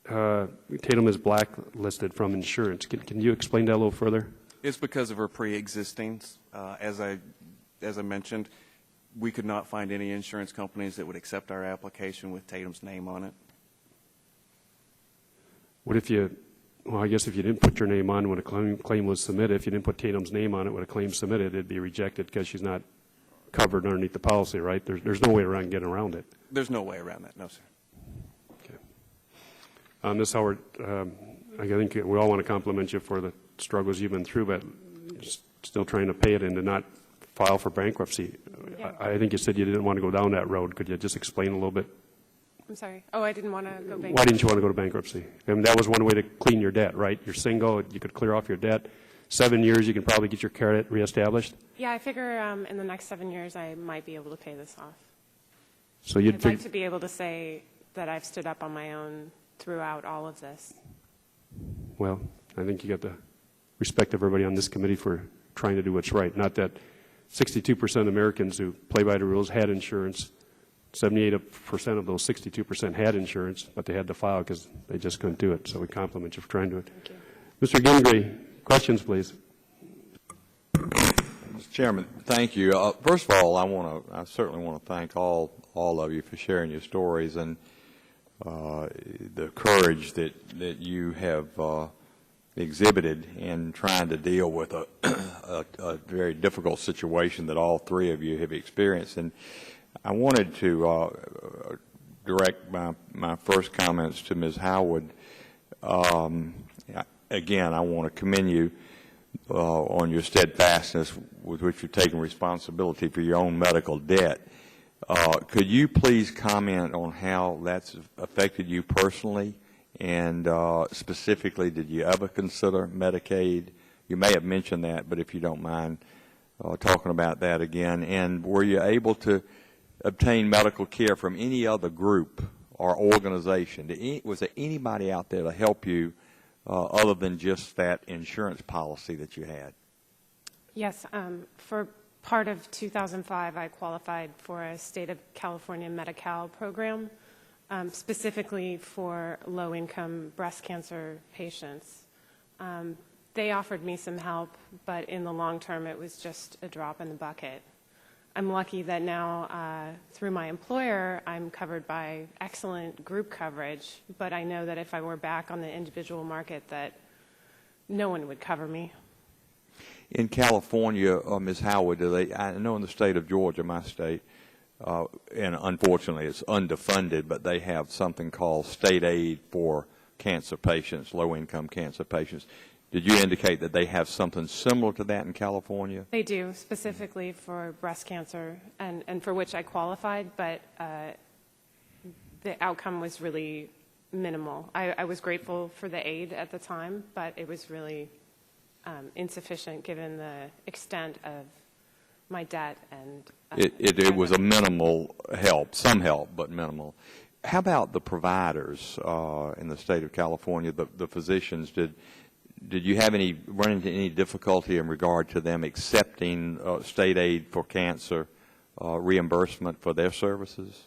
Tatum is blacklisted from insurance. Can you explain that a little further? It's because of her pre-existings. As I mentioned, we could not find any insurance companies that would accept our application with Tatum's name on it. What if you, well, I guess if you didn't put your name on when a claim was submitted, if you didn't put Tatum's name on it when a claim submitted, it'd be rejected because she's not covered underneath the policy, right? There's no way around getting around it. There's no way around that, no, sir. Ms. Howard, I think we all want to compliment you for the struggles you've been through, but you're still trying to pay it and to not file for bankruptcy. Yeah. I think you said you didn't want to go down that road. Could you just explain a little bit? I'm sorry. Oh, I didn't want to go bankrupt. Why didn't you want to go to bankruptcy? I mean, that was one way to clean your debt, right? You're single. You could clear off your debt. 7 years, you can probably get your credit reestablished. Yeah, I figure in the next 7 years I might be able to pay this off. So you'd I'd like to be able to say that I've stood up on my own throughout all of this. Well, I think you got the respect of everybody on this committee for trying to do what's right. Not that 62% of Americans who play by the rules had insurance. 78% of those 62% had insurance, but they had to file because they just couldn't do it. So we compliment you for trying to do it. Thank you. Mr. Gingrey, questions, please. Mr. Chairman, thank you. First of all, I certainly want to thank all of you for sharing your stories and the courage that you have exhibited in trying to deal with a very difficult situation that all three of you have experienced. And I wanted to direct my first comments to Ms. Howard. Again, I want to commend you on your steadfastness with which you're taking responsibility for your own medical debt. Could you please comment on how that's affected you personally? And specifically, did you ever consider Medicaid? You may have mentioned that, but if you don't mind talking about that again. And were you able to obtain medical care from any other group or organization? Was there anybody out there to help you other than just that insurance policy that you had? Yes. For part of 2005, I qualified for a state of California Medi-Cal program, specifically for low-income breast cancer patients. They offered me some help, but in the long term, it was just a drop in the bucket. I'm lucky that now, through my employer, I'm covered by excellent group coverage, but I know that if I were back on the individual market, that no one would cover me. In California, Ms. Howard, I know in the state of Georgia, my state, and unfortunately it's underfunded, but they have something called state aid for cancer patients, low-income cancer patients. Did you indicate that they have something similar to that in California? They do, specifically for breast cancer, and for which I qualified, but the outcome was really minimal. I was grateful for the aid at the time, but it was really insufficient given the extent of my debt. And it was a minimal help, some help, but minimal. How about the providers in the state of California, the physicians? Did you have run into any difficulty in regard to them accepting state aid for cancer reimbursement for their services?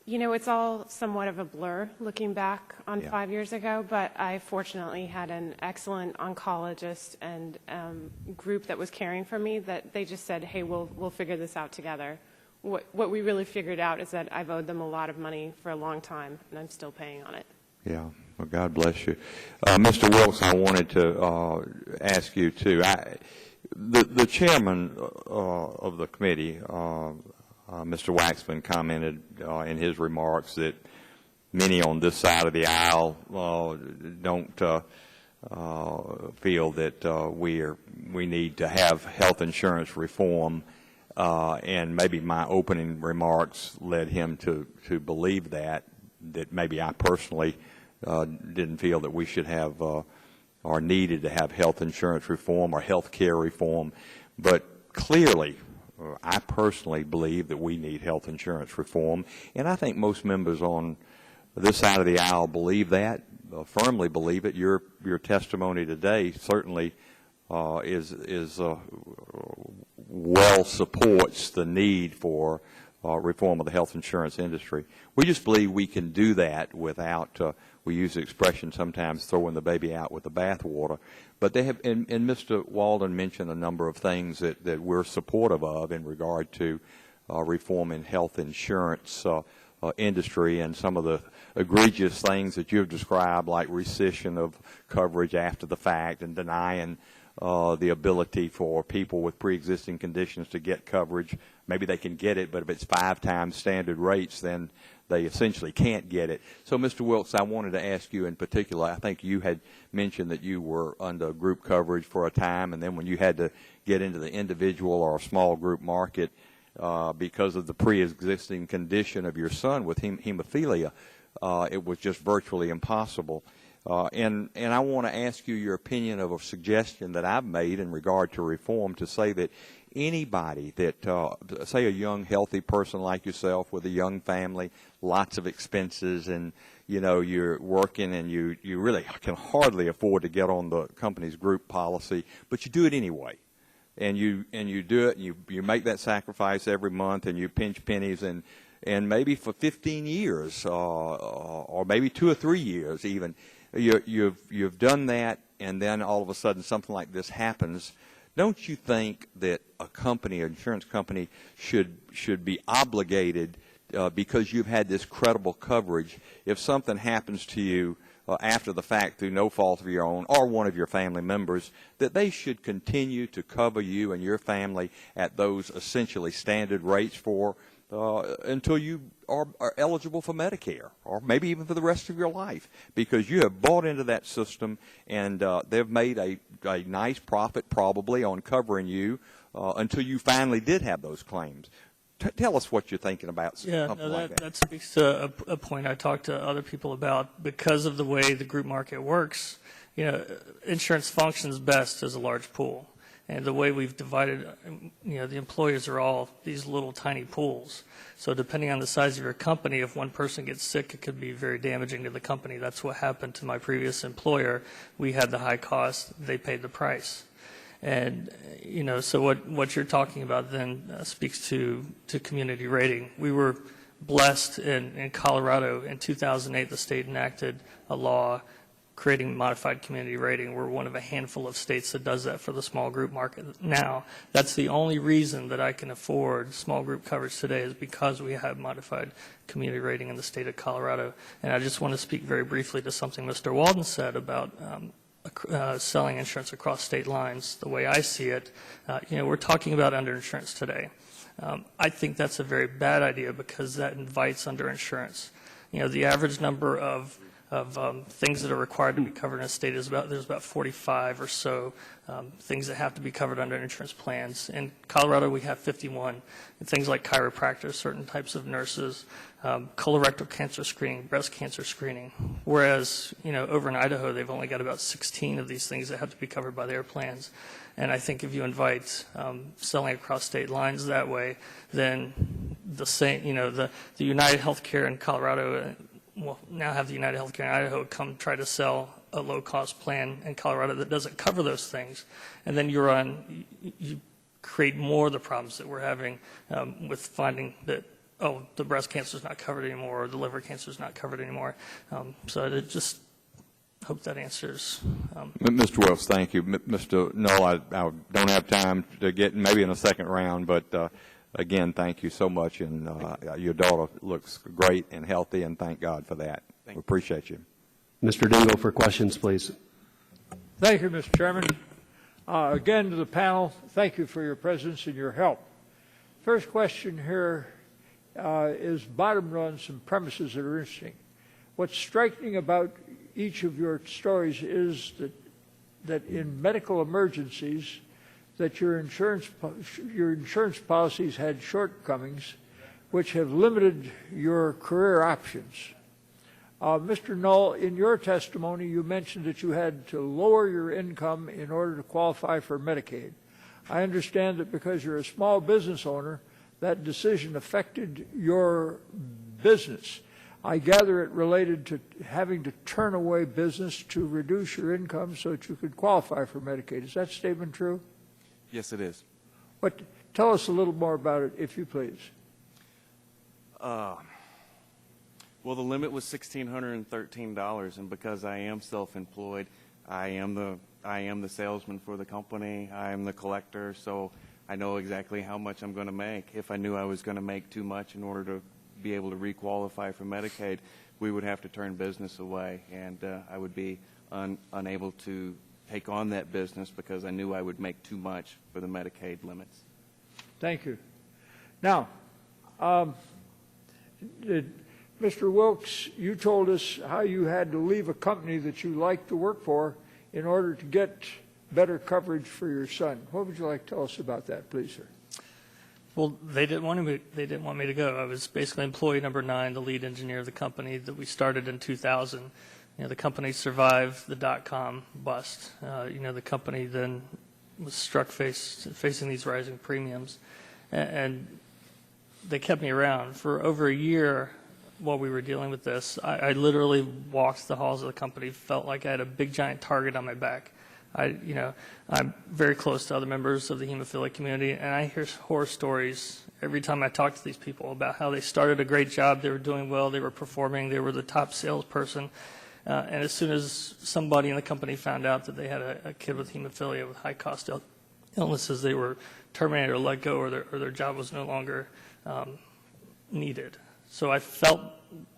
You know, it's all somewhat of a blur looking back on 5 years ago, but I fortunately had an excellent oncologist and group that was caring for me that they just said, hey, we'll figure this out together. What we really figured out is that I've owed them a lot of money for a long time, and I'm still paying on it. Yeah. Well, God bless you. Mr. Wilkes, I wanted to ask you, too. The chairman of the committee, Mr. Waxman, commented in his remarks that many on this side of the aisle don't feel that we need to have health insurance reform, and maybe my opening remarks led him to believe that maybe I personally didn't feel that we should have or needed to have health insurance reform or health care reform. But clearly, I personally believe that we need health insurance reform, and I think most members on this side of the aisle believe that, firmly believe it. Your testimony today certainly is well supports the need for reform of the health insurance industry. We just believe we can do that without, we use the expression sometimes, throwing the baby out with the bathwater. But they have, and Mr. Walden mentioned a number of things that we're supportive of in regard to reforming health insurance industry, and some of the egregious things that you've described, like rescission of coverage after the fact and denying the ability for people with pre-existing conditions to get coverage. Maybe they can get it, but if it's 5 times standard rates, then they essentially can't get it. So, Mr. Wilkes, I wanted to ask you in particular, I think you had mentioned that you were under group coverage for a time, and then when you had to get into the individual or small group market because of the pre-existing condition of your son with hemophilia, it was just virtually impossible. And I want to ask you your opinion of a suggestion that I've made in regard to reform to say that anybody that, say a young, healthy person like yourself with a young family, lots of expenses, and, you know, you're working and you really can hardly afford to get on the company's group policy, but you do it anyway. And you do it, and you make that sacrifice every month, and you pinch pennies, and maybe for 15 years, or maybe 2 or 3 years even, you've done that, and then all of a sudden something like this happens. Don't you think that a company, an insurance company, should be obligated, because you've had this credible coverage, if something happens to you after the fact through no fault of your own or one of your family members, that they should continue to cover you and your family at those essentially standard rates for until you are eligible for Medicare, or maybe even for the rest of your life, because you have bought into that system, and they've made a nice profit probably on covering you until you finally did have those claims. Tell us what you're thinking about. That speaks to a point I talked to other people about. Because of the way the group market works, you know, insurance functions best as a large pool. And the way we've divided, you know, the employers are all these little tiny pools. So depending on the size of your company, if one person gets sick, it could be very damaging to the company. That's what happened to my previous employer. We had the high cost, they paid the price. And, you know, so what you're talking about then speaks to community rating. We were blessed in Colorado in 2008, the state enacted a law creating modified community rating. We're one of a handful of states that does that for the small group market now. That's the only reason that I can afford small group coverage today, is because we have modified community rating in the state of Colorado. And I just want to speak very briefly to something Mr. Walden said about selling insurance across state lines. The way I see it, you know, we're talking about underinsurance today. I think that's a very bad idea, because that invites underinsurance. You know, the average number of things that are required to be covered in a state is there's about 45 or so things that have to be covered under insurance plans. In Colorado, we have 51. Things like chiropractors, certain types of nurses, colorectal cancer screening, breast cancer screening. Whereas, you know, over in Idaho, they've only got about 16 of these things that have to be covered by their plans. And I think if you invite selling across state lines that way, then the same, you know, the United Healthcare in Colorado will now have the United Healthcare in Idaho come try to sell a low-cost plan in Colorado that doesn't cover those things. And then you create more of the problems that we're having with finding that, oh, the breast cancer is not covered anymore, or the liver cancer is not covered anymore. So I just hope that answers. Mr. Wilkes, thank you. Mr. Null, I don't have time to get maybe in a second round, but again, thank you so much, and your daughter looks great and healthy, and thank God for that. We appreciate you. Mr. Dingle for questions, please. Thank you, Mr. Chairman. Again, to the panel, thank you for your presence and your help. First question here is bottomed on some premises that are interesting. What's striking about each of your stories is that in medical emergencies, that your insurance policies had shortcomings which have limited your career options. Mr. Null, in your testimony, you mentioned that you had to lower your income in order to qualify for Medicaid. I understand that because you're a small business owner, that decision affected your business. I gather it related to having to turn away business to reduce your income so that you could qualify for Medicaid. Is that statement true? Yes, it is. But tell us a little more about it, if you please. Well, the limit was $1,613, and because I am self-employed, I am the salesman for the company. I am the collector, so I know exactly how much I'm going to make. If I knew I was going to make too much in order to be able to requalify for Medicaid, we would have to turn business away, and I would be unable to take on that business because I knew I would make too much for the Medicaid limits. Mr. Wilkes, you told us how you had to leave a company that you liked to work for in order to get better coverage for your son. What would you like to tell us about that, please, sir? Well, they didn't want me to go. I was basically employee number 9, the lead engineer of the company that we started in 2000. You know, the company survived the .com bust. You know, the company then was struck facing these rising premiums, and they kept me around for over a year. While we were dealing with this, I literally walked the halls of the company, felt like I had a big giant target on my back. I'm very close to other members of the hemophilia community, and I hear horror stories every time I talk to these people about how they started a great job, they were doing well, they were performing, they were the top salesperson, and as soon as somebody in the company found out that they had a kid with hemophilia with high-cost illnesses, they were terminated or let go, or their job was no longer needed. So I felt,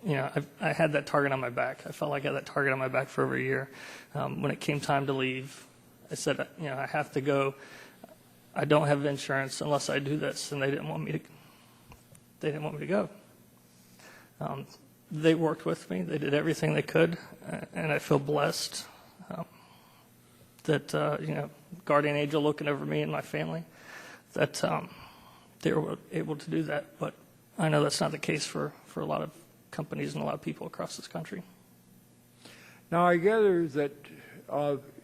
I had that target on my back. I felt like I had that target on my back for over a year. When it came time to leave, I said, I have to go. I don't have insurance unless I do this, and they didn't want me to go. They worked with me. They did everything they could, and I feel blessed that, guardian angel looking over me and my family, that they were able to do that. But I know that's not the case for a lot of companies and a lot of people across this country. Now, I gather that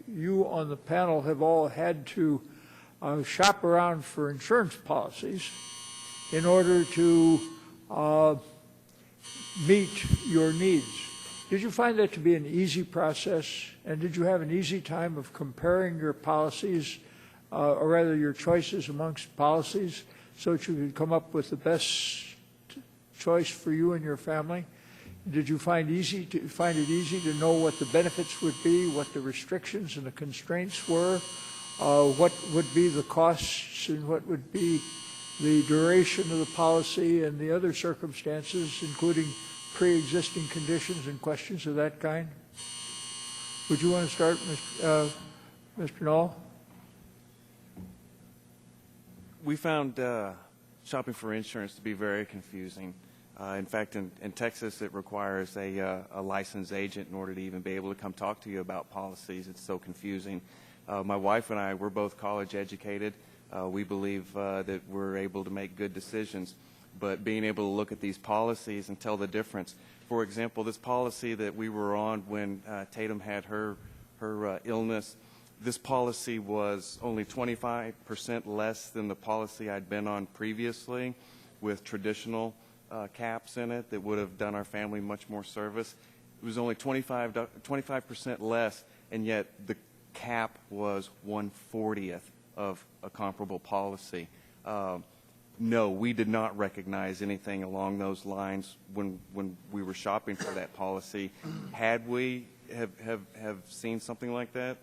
you on the panel have all had to shop around for insurance policies in order to meet your needs. Did you find that to be an easy process, and did you have an easy time of comparing your policies, or rather your choices amongst policies, so that you could come up with the best choice for you and your family? Did you find it easy to know what the benefits would be, what the restrictions and the constraints were, what would be the costs, and what would be the duration of the policy and the other circumstances, including pre-existing conditions and questions of that kind? Would you want to start, Mr. Null? We found shopping for insurance to be very confusing. In fact, in Texas, it requires a licensed agent in order to even be able to come talk to you about policies. It's so confusing. My wife and I, we're both college educated. We believe that we're able to make good decisions, but being able to look at these policies and tell the difference. For example, this policy that we were on when Tatum had her illness, this policy was only 25% less than the policy I'd been on previously with traditional caps in it that would have done our family much more service. It was only 25% less, and yet the cap was 1/40th of a comparable policy. No, we did not recognize anything along those lines when we were shopping for that policy. Had we have seen something like that,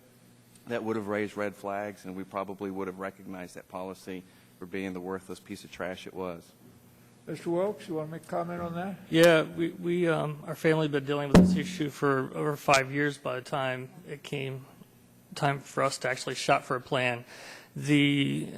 that would have raised red flags, and we probably would have recognized that policy for being the worthless piece of trash it was. Mr. Wilkes, you want to make a comment on that? Yeah, we our family had been dealing with this issue for over 5 years by the time it came time for us to actually shop for a plan. The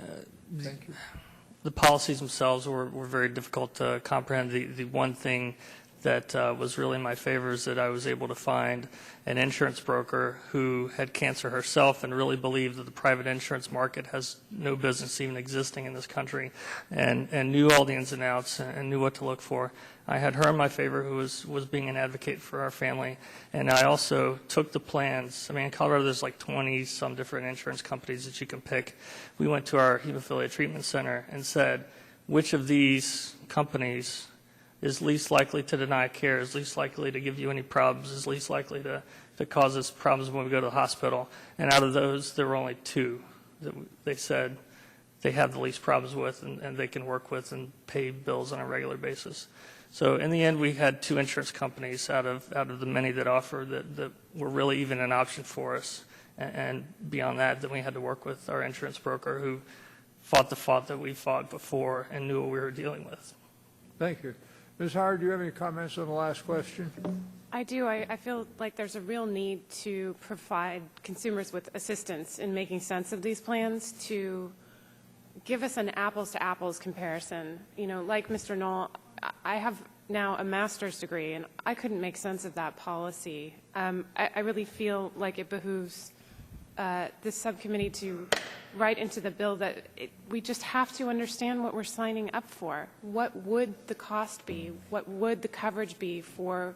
policies themselves were very difficult to comprehend. The one thing that was really in my favor is that I was able to find an insurance broker who had cancer herself and really believed that the private insurance market has no business even existing in this country, and knew all the ins and outs and knew what to look for. I had her in my favor, who was being an advocate for our family, and I also took the plans. I mean, in Colorado, there's like 20-some different insurance companies that you can pick. We went to our hemophilia treatment center and said, which of these companies is least likely to deny care, is least likely to give you any problems, is least likely to cause us problems when we go to the hospital. And out of those, there were only 2 that they said they have the least problems with and they can work with and pay bills on a regular basis. So in the end, we had 2 insurance companies out of the many that offer that were really even an option for us. And beyond that, then we had to work with our insurance broker, who fought the fight that we fought before and knew what we were dealing with. Thank you. Ms. Howard, do you have any comments on the last question? I do. I feel like there's a real need to provide consumers with assistance in making sense of these plans, to give us an apples-to-apples comparison. You know, like Mr. Null, I have now a master's degree, and I couldn't make sense of that policy. I really feel like it behooves this subcommittee to write into the bill that we just have to understand what we're signing up for. What would the cost be? What would the coverage be for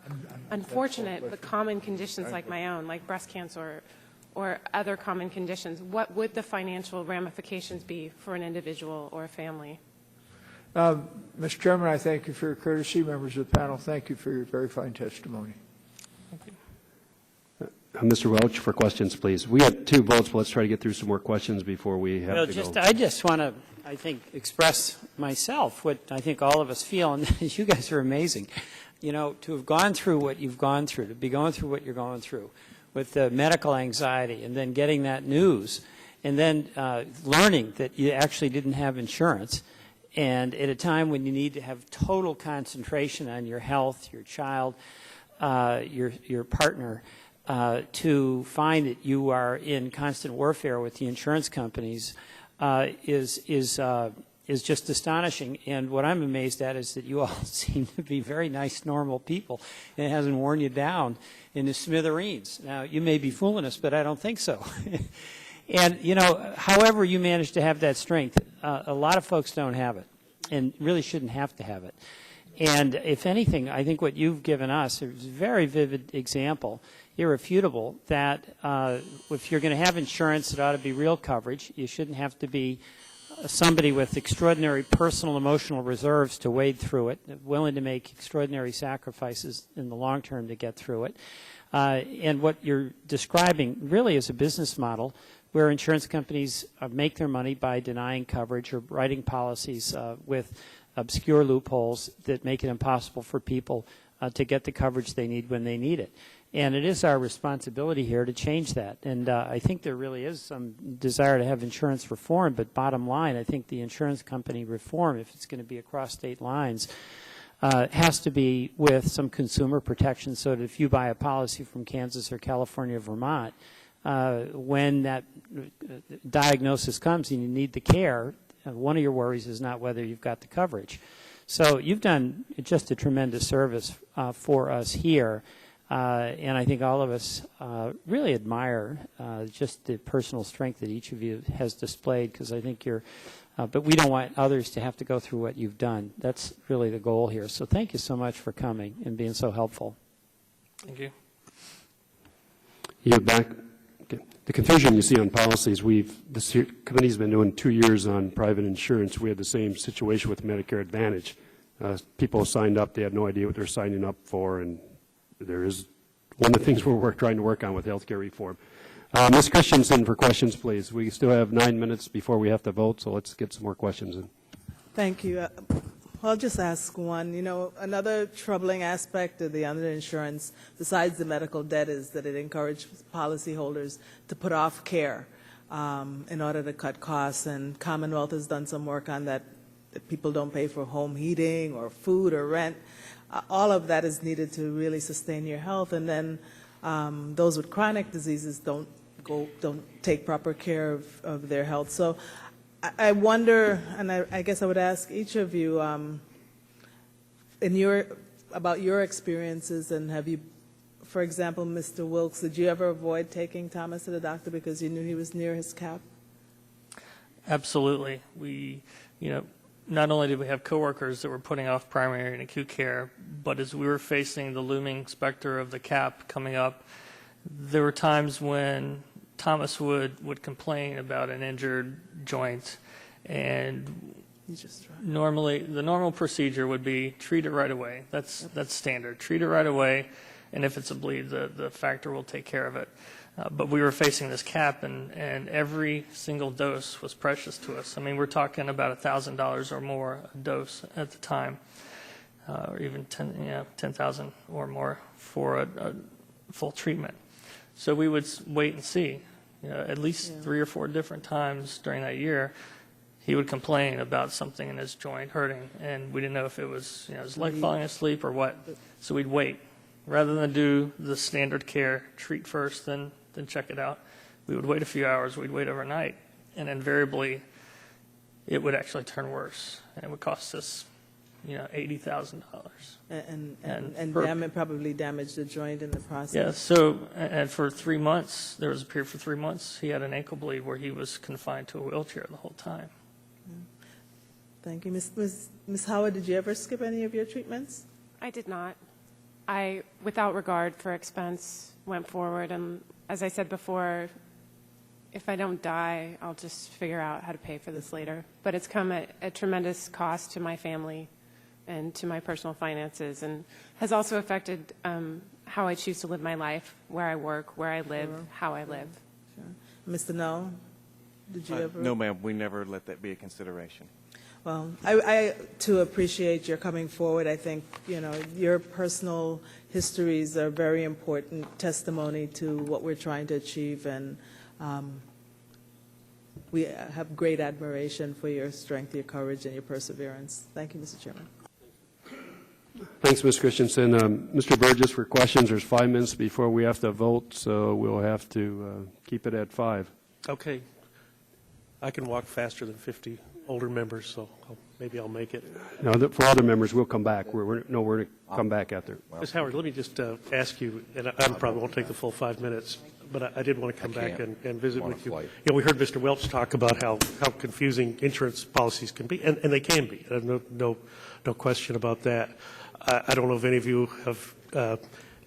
unfortunate but common conditions like my own, like breast cancer or other common conditions? What would the financial ramifications be for an individual or a family? Mr. Chairman, I thank you for your courtesy. Members of the panel, thank you for your very fine testimony. Thank you. Mr. Welch, for questions, please. We have 2 votes, but let's try to get through some more questions before we have to go. I just want to, I think, express myself what I think all of us feel, and that is you guys are amazing. You know, to have gone through what you've gone through, to be going through what you're going through, with the medical anxiety, and then getting that news, and then learning that you actually didn't have insurance, and at a time when you need to have total concentration on your health, your child, your partner, to find that you are in constant warfare with the insurance companies is just astonishing. And what I'm amazed at is that you all seem to be very nice, normal people, and it hasn't worn you down into smithereens. Now, you may be fooling us, but I don't think so. And, you know, however you manage to have that strength, a lot of folks don't have it and really shouldn't have to have it. And if anything, I think what you've given us is a very vivid example, irrefutable, that if you're going to have insurance, it ought to be real coverage. You shouldn't have to be somebody with extraordinary personal emotional reserves to wade through it, willing to make extraordinary sacrifices in the long term to get through it. And what you're describing really is a business model where insurance companies make their money by denying coverage or writing policies with obscure loopholes that make it impossible for people to get the coverage they need when they need it. And it is our responsibility here to change that. And I think there really is some desire to have insurance reform, but bottom line, I think the insurance company reform, if it's going to be across state lines, has to be with some consumer protection so that if you buy a policy from Kansas or California or Vermont, when that diagnosis comes and you need the care, one of your worries is not whether you've got the coverage. So you've done just a tremendous service for us here. And I think all of us really admire just the personal strength that each of you has displayed, because I think you're, but we don't want others to have to go through what you've done. That's really the goal here. So thank you so much for coming and being so helpful. Thank you. You're back. Okay. The confusion you see on policies, this committee's been doing 2 years on private insurance. We had the same situation with Medicare Advantage. People signed up, they had no idea what they're signing up for, and there is one of the things we're trying to work on with healthcare reform. Ms. Christensen, for questions, please. We still have 9 minutes before we have to vote, so let's get some more questions in. Thank you. I'll just ask one. You know, another troubling aspect of the underinsurance, besides the medical debt, is that it encourages policyholders to put off care in order to cut costs. And Commonwealth has done some work on that people don't pay for home heating or food or rent. All of that is needed to really sustain your health. And then those with chronic diseases don't take proper care of their health. So I wonder, and I guess I would ask each of you, about your experiences, and have you, for example, Mr. Wilkes, did you ever avoid taking Thomas to the doctor because you knew he was near his cap? Absolutely. Not only did we have coworkers that were putting off primary and acute care, but as we were facing the looming specter of the cap coming up, there were times when Thomas would complain about an injured joint, and normally the normal procedure would be treat it right away. That's standard. Treat it right away, and if it's a bleed, the factor will take care of it. But we were facing this cap, and every single dose was precious to us. I mean, we're talking about $1,000 or more a dose at the time, or even 10,000 or more for a full treatment. So we would wait and see. At least 3 or 4 different times during that year, he would complain about something in his joint hurting, and we didn't know if it was his leg falling asleep or what. So we'd wait. Rather than do the standard care, treat first, then check it out, we would wait a few hours, we'd wait overnight, and invariably it would actually turn worse, and it would cost us $80,000. And probably damaged the joint in the process. Yeah, so, and for 3 months, there was a period for 3 months, he had an ankle bleed where he was confined to a wheelchair the whole time. Thank you. Ms. Howard, did you ever skip any of your treatments? I did not. I, without regard for expense, went forward, and as I said before, if I don't die, I'll just figure out how to pay for this later. But it's come at a tremendous cost to my family and to my personal finances, and has also affected how I choose to live my life, where I work, where I live, how I live. Sure. Mr. Null, did you ever? No, ma'am. We never let that be a consideration. Well, I too appreciate your coming forward. I think, your personal histories are very important testimony to what we're trying to achieve, and we have great admiration for your strength, your courage, and your perseverance. Thank you, Mr. Chairman. Thanks, Ms. Christensen. Mr. Burgess, for questions, there's 5 minutes before we have to vote, so we'll have to keep it at 5. Okay. I can walk faster than 50 older members, so maybe I'll make it. No, for other members, we'll come back. We're going to come back after. Ms. Howard, let me just ask you, and I probably won't take the full 5 minutes, but I did want to come back and visit with you. We heard Mr. Welch talk about how confusing insurance policies can be, and they can be. No question about that. I don't know if any of you have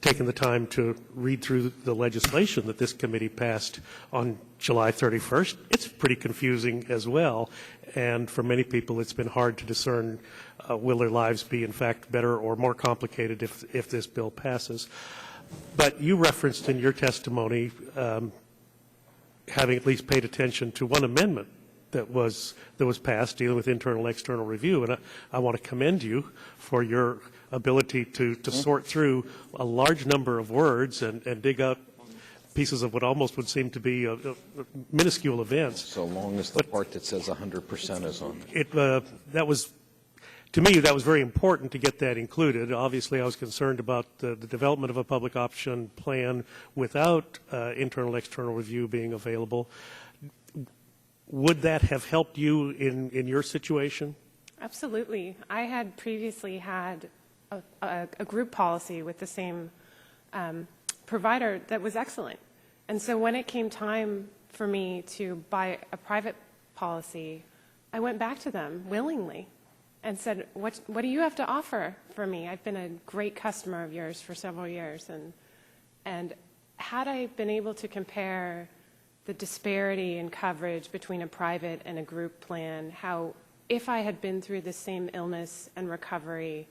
taken the time to read through the legislation that this committee passed on July 31st. It's pretty confusing as well, and for many people it's been hard to discern will their lives be in fact better or more complicated if this bill passes. But you referenced in your testimony having at least paid attention to one amendment that was passed dealing with internal external review, and I want to commend you for your ability to sort through a large number of words and dig out pieces of what almost would seem to be minuscule events. So long as the part that says 100% is on it. That was, to me, that was very important to get that included. Obviously, I was concerned about the development of a public option plan without internal external review being available. Would that have helped you in your situation? Absolutely. I had previously had a group policy with the same provider that was excellent. And so when it came time for me to buy a private policy, I went back to them willingly and said, what do you have to offer for me? I've been a great customer of yours for several years. And had I been able to compare the disparity in coverage between a private and a group plan, how if I had been through the same illness and recovery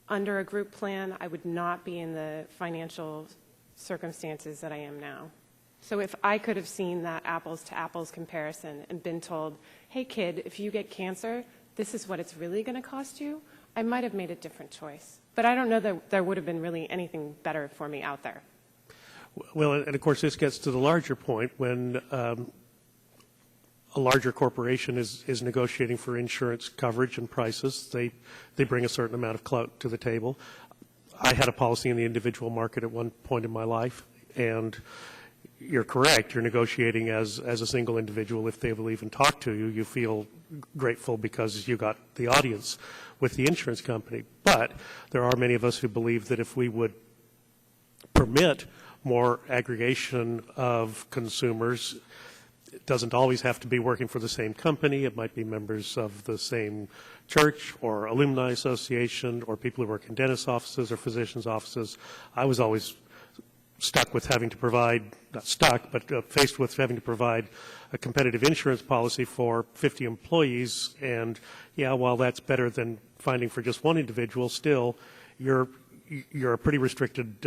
under a group plan, I would not be in the financial circumstances that I am now. So if I could have seen that apples to apples comparison and been told, hey kid, if you get cancer, this is what it's really going to cost you, I might have made a different choice. But I don't know that there would have been really anything better for me out there. Well, and of course this gets to the larger point when a larger corporation is negotiating for insurance coverage and prices. They bring a certain amount of clout to the table. I had a policy in the individual market at one point in my life, and you're correct. You're negotiating as a single individual. If they will even talk to you, you feel grateful because you got the audience with the insurance company. But there are many of us who believe that if we would permit more aggregation of consumers, it doesn't always have to be working for the same company. It might be members of the same church or alumni association or people who work in dentist offices or physicians' offices. I was always stuck with having to provide, not stuck, but faced with having to provide a competitive insurance policy for 50 employees. And yeah, while that's better than finding for just one individual, still you're a pretty restricted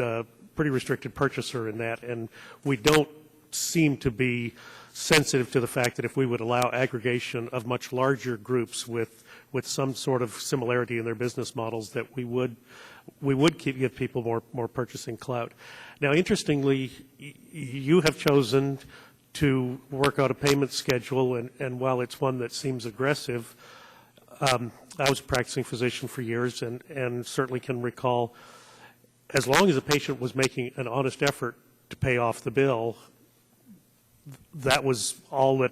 purchaser in that. And we don't seem to be sensitive to the fact that if we would allow aggregation of much larger groups with some sort of similarity in their business models, that we would give people more purchasing clout. Now, interestingly, you have chosen to work out a payment schedule, and while it's one that seems aggressive, I was a practicing physician for years and certainly can recall, as long as a patient was making an honest effort to pay off the bill, that was all that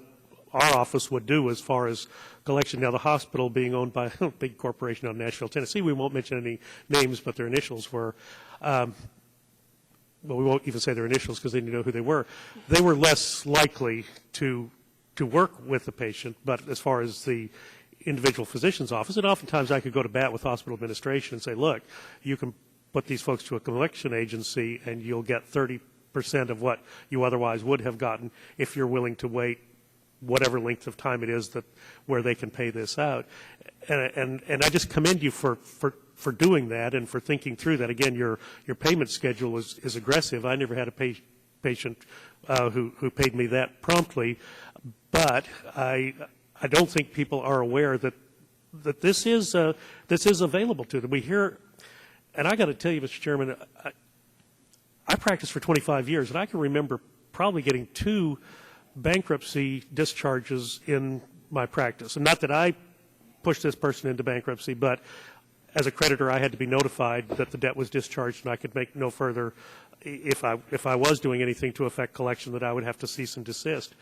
our office would do as far as collection. Now, the hospital being owned by a big corporation out of Nashville, Tennessee, we won't mention any names, but their initials were, well, we won't even say their initials because then you know who they were. They were less likely to work with the patient, but as far as the individual physician's office, and oftentimes I could go to bat with hospital administration and say, look, you can put these folks to a collection agency and you'll get 30% of what you otherwise would have gotten if you're willing to wait whatever length of time it is that where they can pay this out. And I just commend you for doing that and for thinking through that. Again, your payment schedule is aggressive. I never had a patient who paid me that promptly, but I don't think people are aware that this is available to them. We hear, and I got to tell you, Mr. Chairman, I practiced for 25 years, and I can remember probably getting 2 bankruptcy discharges in my practice. And not that I pushed this person into bankruptcy, but as a creditor, I had to be notified that the debt was discharged, and I could make no further, if I was doing anything to affect collection, that I would have to cease and desist.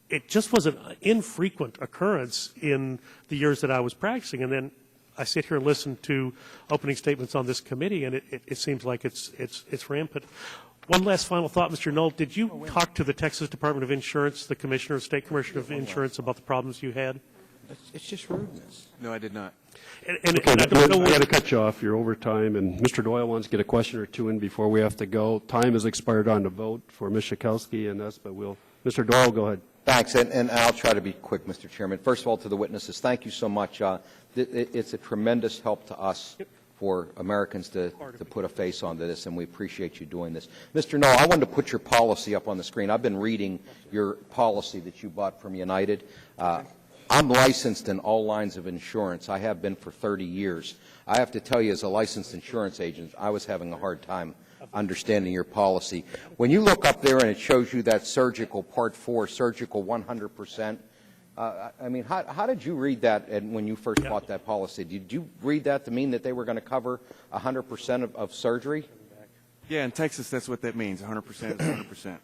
It just was an infrequent occurrence in the years that I was practicing. And then I sit here and listen to opening statements on this committee, and it seems like it's rampant. One last final thought, Mr. Null. Did you talk to the Texas Department of Insurance, the Commissioner, State Commissioner of Insurance, about the problems you had? It's just rudeness. No, I did not. Okay, I got to cut you off. You're over time, and Mr. Doyle wants to get a question or two in before we have to go. Time has expired on the vote for Ms. Schakowsky and us, but Mr. Doyle, go ahead. Thanks, and I'll try to be quick, Mr. Chairman. First of all, to the witnesses, thank you so much. It's a tremendous help to us for Americans to put a face onto this, and we appreciate you doing this. Mr. Null, I wanted to put your policy up on the screen. I've been reading your policy that you bought from United. I'm licensed in all lines of insurance. I have been for 30 years. I have to tell you, as a licensed insurance agent, I was having a hard time understanding your policy. When you look up there and it shows you that surgical Part 4, surgical 100%, I mean, how did you read that when you first bought that policy? Did you read that to mean that they were going to cover 100% of surgery? Yeah, in Texas, that's what that means. 100% is 100%.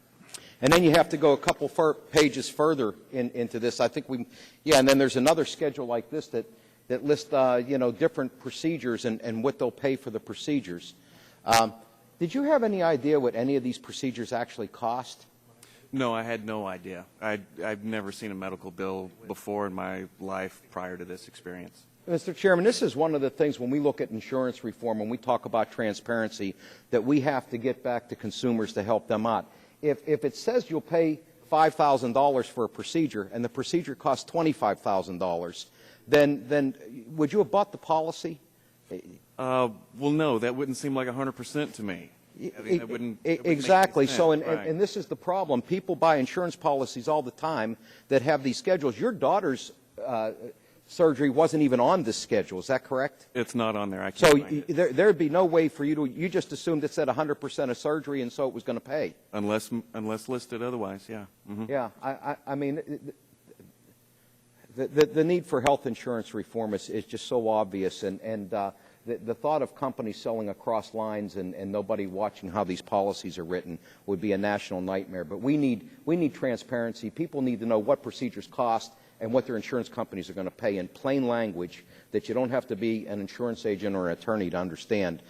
And then you have to go a couple pages further into this. I think and then there's another schedule like this that lists, different procedures and what they'll pay for the procedures. Did you have any idea what any of these procedures actually cost? No, I had no idea. I've never seen a medical bill before in my life prior to this experience. Mr. Chairman, this is one of the things when we look at insurance reform, when we talk about transparency, that we have to get back to consumers to help them out. If it says you'll pay $5,000 for a procedure and the procedure costs $25,000, then would you have bought the policy? Well, no, that wouldn't seem like 100% to me. I mean, that wouldn't exactly. So, right. and this is the problem. People buy insurance policies all the time that have these schedules. Your daughter's surgery wasn't even on this schedule. Is that correct? It's not on there. I can't find it. There'd be no way for you to. You just assumed it said 100% of surgery, and so it was going to pay. Unless listed otherwise, yeah. Mm-hmm. Yeah. I mean, the need for health insurance reform is just so obvious, and the thought of companies selling across lines and nobody watching how these policies are written would be a national nightmare. But we need transparency. People need to know what procedures cost and what their insurance companies are going to pay in plain language that you don't have to be an insurance agent or an attorney to understand.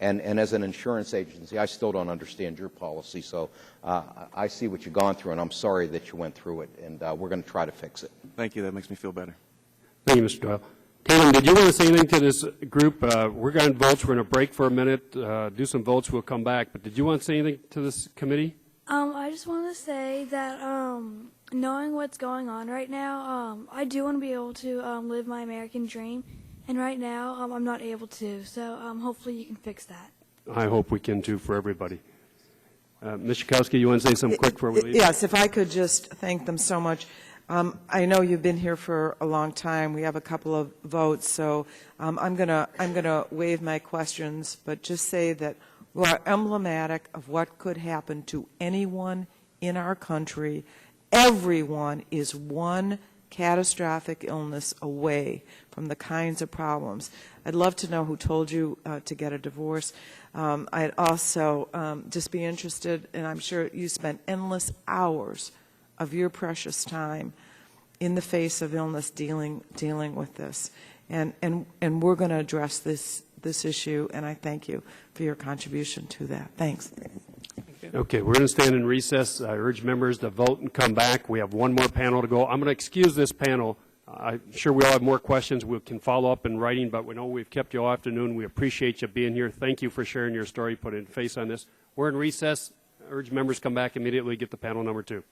And as an insurance agency, I still don't understand your policy. So I see what you've gone through, and I'm sorry that you went through it. And we're going to try to fix it. Thank you. That makes me feel better. Thank you, Mr. Doyle. Tatum, did you want to say anything to this group? We're going to vote. We're going to break for a minute, do some votes. We'll come back. But did you want to say anything to this committee? I just want to say that knowing what's going on right now, I do want to be able to live my American dream. And right now, I'm not able to. So hopefully you can fix that. I hope we can, too, for everybody. Ms. Schakowsky, you want to say something quick before we leave? Yes, if I could just thank them so much. I know you've been here for a long time. We have a couple of votes, so I'm gonna waive my questions, but just say that we are emblematic of what could happen to anyone in our country. Everyone is one catastrophic illness away from the kinds of problems. I'd love to know who told you to get a divorce. I'd also just be interested, and I'm sure you spent endless hours of your precious time in the face of illness dealing with this. And we're going to address this issue, and I thank you for your contribution to that. Thanks. Okay, we're going to stand in recess. I urge members to vote and come back. We have one more panel to go. I'm going to excuse this panel. I'm sure we all have more questions. We can follow up in writing, but we know we've kept you all afternoon. We appreciate you being here. Thank you for sharing your story, putting a face on this. We're in recess. I urge members to come back immediately, get the panel number 2.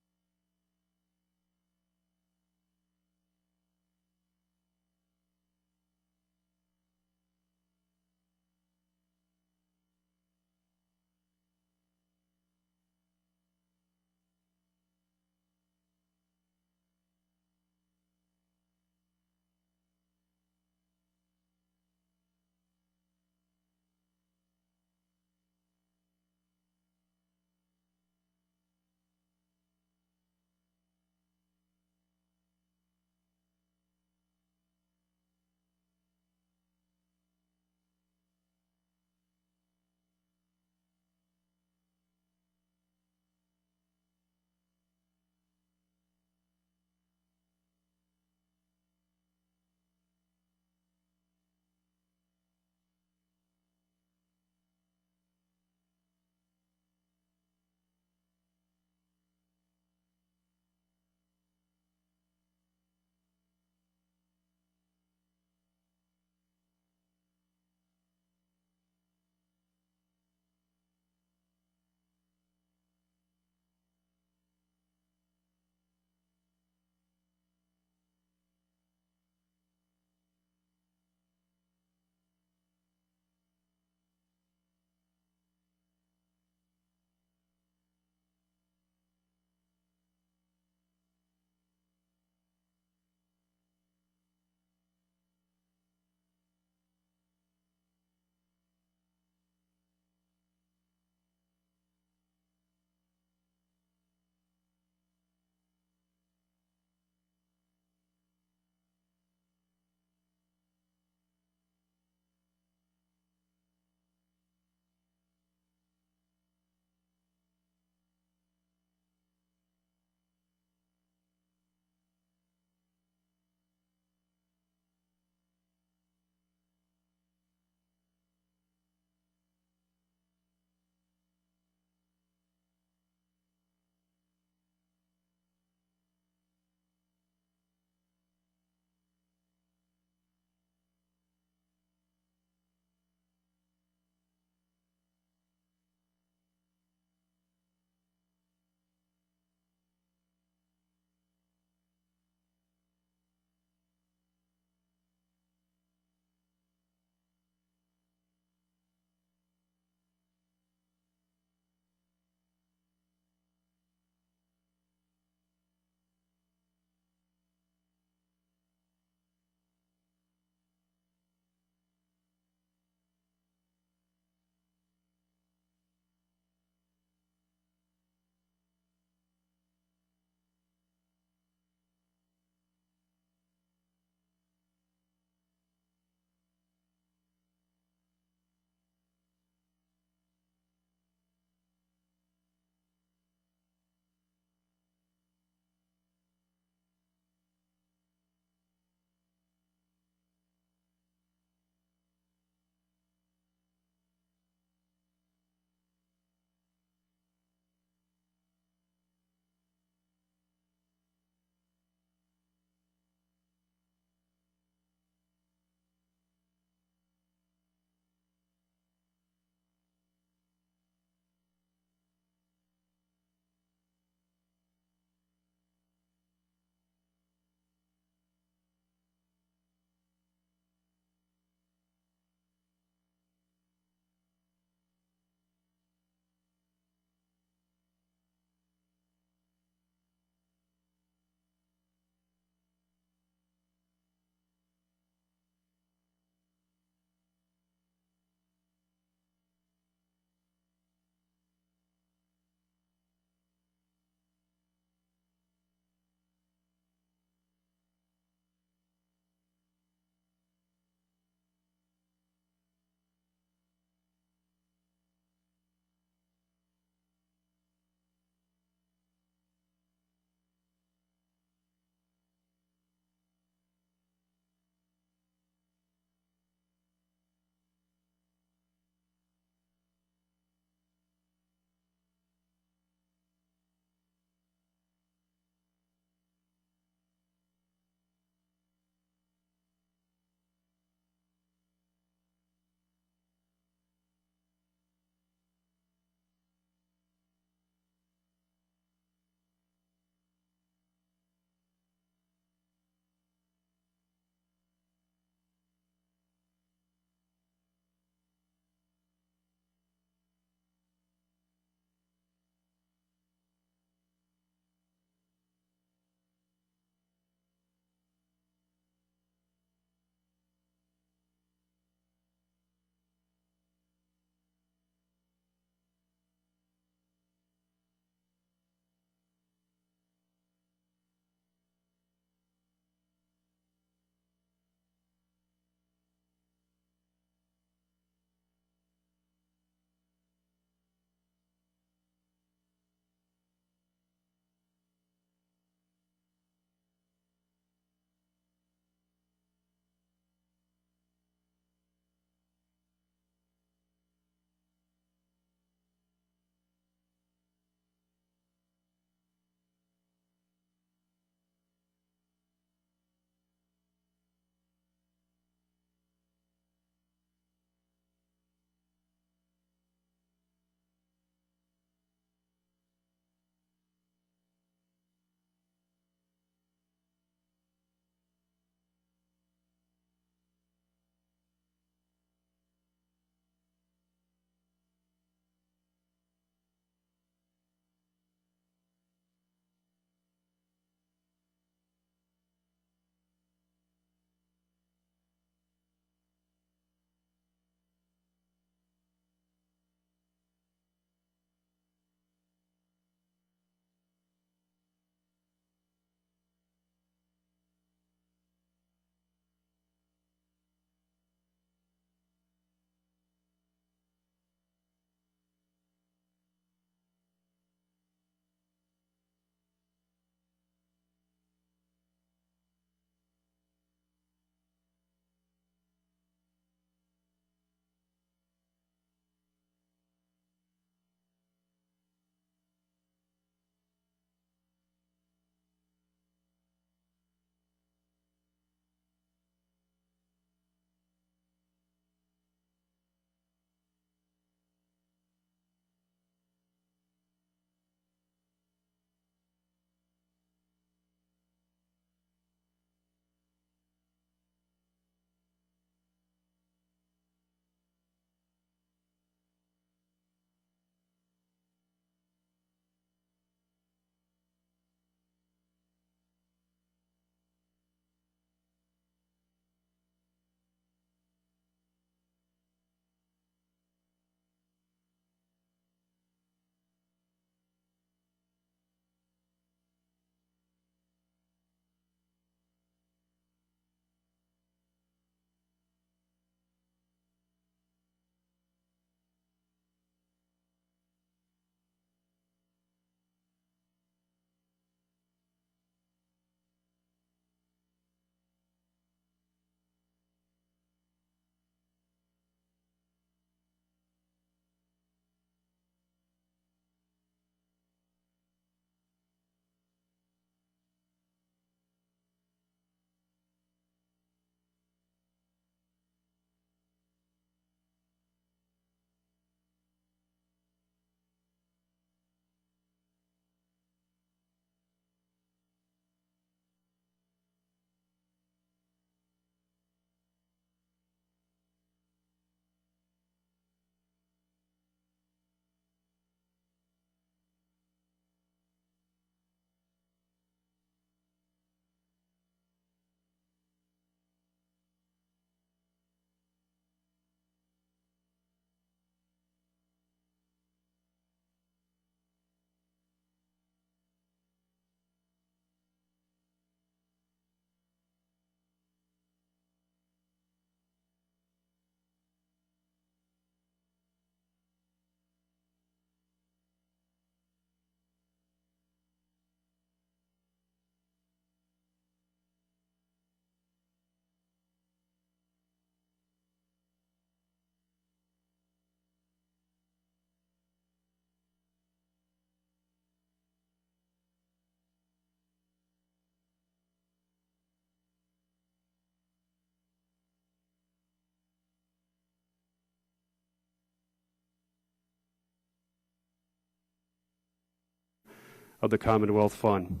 of the Commonwealth Fund,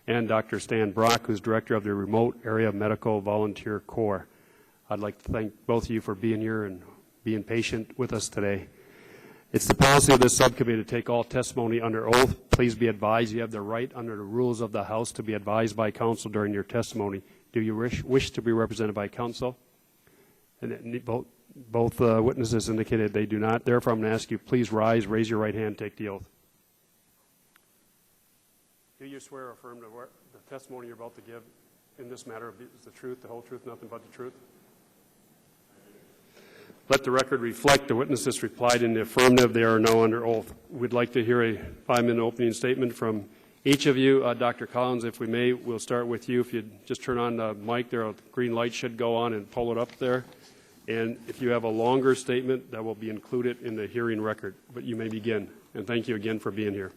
and Dr. Stan Brock, who's Director of the Remote Area Medical Volunteer Corps. I'd like to thank both of you for being here and being patient with us today. It's the policy of this subcommittee to take all testimony under oath. Please be advised you have the right under the rules of the House to be advised by counsel during your testimony. Do you wish to be represented by counsel? And both witnesses indicated they do not. Therefore, I'm going to ask you, please rise, raise your right hand, take the oath. Do you swear or affirm the testimony you're about to give in this matter is the truth, the whole truth, nothing but the truth? Let the record reflect the witnesses replied in the affirmative. They are now under oath. We'd like to hear a 5-minute opening statement from each of you. Dr. Collins, if we may, we'll start with you. If you'd just turn on the mic there, a green light should go on, and pull it up there. And if you have a longer statement, that will be included in the hearing record. But you may begin. And thank you again for being here.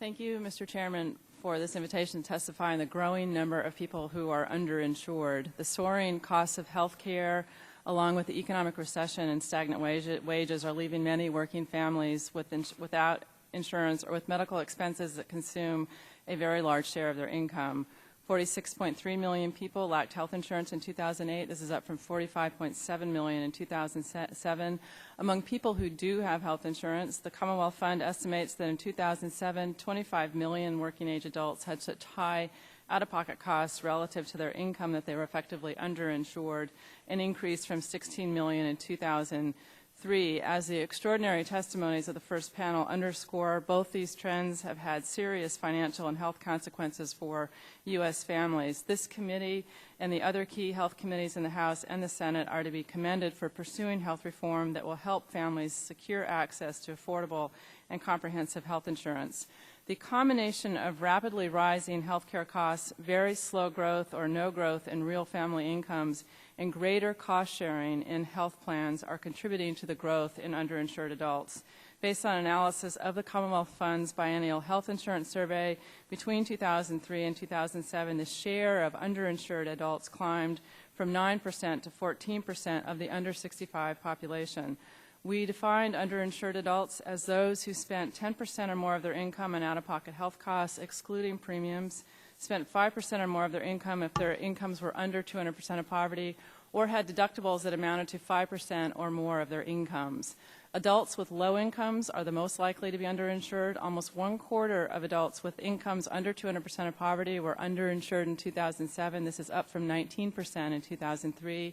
Thank you, Mr. Chairman, for this invitation to testify on the growing number of people who are underinsured. The soaring costs of health care, along with the economic recession and stagnant wages, are leaving many working families without insurance or with medical expenses that consume a very large share of their income. 46.3 million people lacked health insurance in 2008. This is up from 45.7 million in 2007. Among people who do have health insurance, the Commonwealth Fund estimates that in 2007, 25 million working-age adults had such high out-of-pocket costs relative to their income that they were effectively underinsured, an increase from 16 million in 2003. As the extraordinary testimonies of the first panel underscore, both these trends have had serious financial and health consequences for U.S. families. This committee and the other key health committees in the House and the Senate are to be commended for pursuing health reform that will help families secure access to affordable and comprehensive health insurance. The combination of rapidly rising health care costs, very slow growth or no growth in real family incomes, and greater cost sharing in health plans are contributing to the growth in underinsured adults. Based on analysis of the Commonwealth Fund's biennial health insurance survey, between 2003 and 2007, the share of underinsured adults climbed from 9% to 14% of the under 65 population. We defined underinsured adults as those who spent 10% or more of their income on out-of-pocket health costs, excluding premiums, spent 5% or more of their income if their incomes were under 200% of poverty, or had deductibles that amounted to 5% or more of their incomes. Adults with low incomes are the most likely to be underinsured. Almost 1/4 of adults with incomes under 200% of poverty were underinsured in 2007. This is up from 19% in 2003.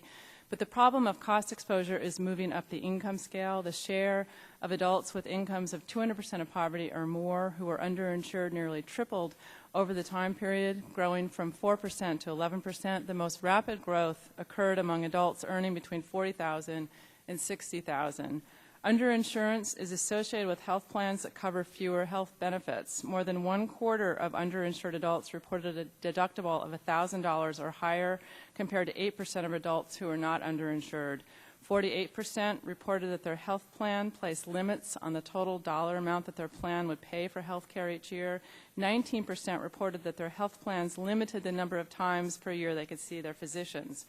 But the problem of cost exposure is moving up the income scale. The share of adults with incomes of 200% of poverty or more who are underinsured nearly tripled over the time period, growing from 4% to 11%. The most rapid growth occurred among adults earning between $40,000 and $60,000. Underinsurance is associated with health plans that cover fewer health benefits. More than 1/4 of underinsured adults reported a deductible of $1,000 or higher, compared to 8% of adults who are not underinsured. 48% reported that their health plan placed limits on the total dollar amount that their plan would pay for health care each year. 19% reported that their health plans limited the number of times per year they could see their physicians.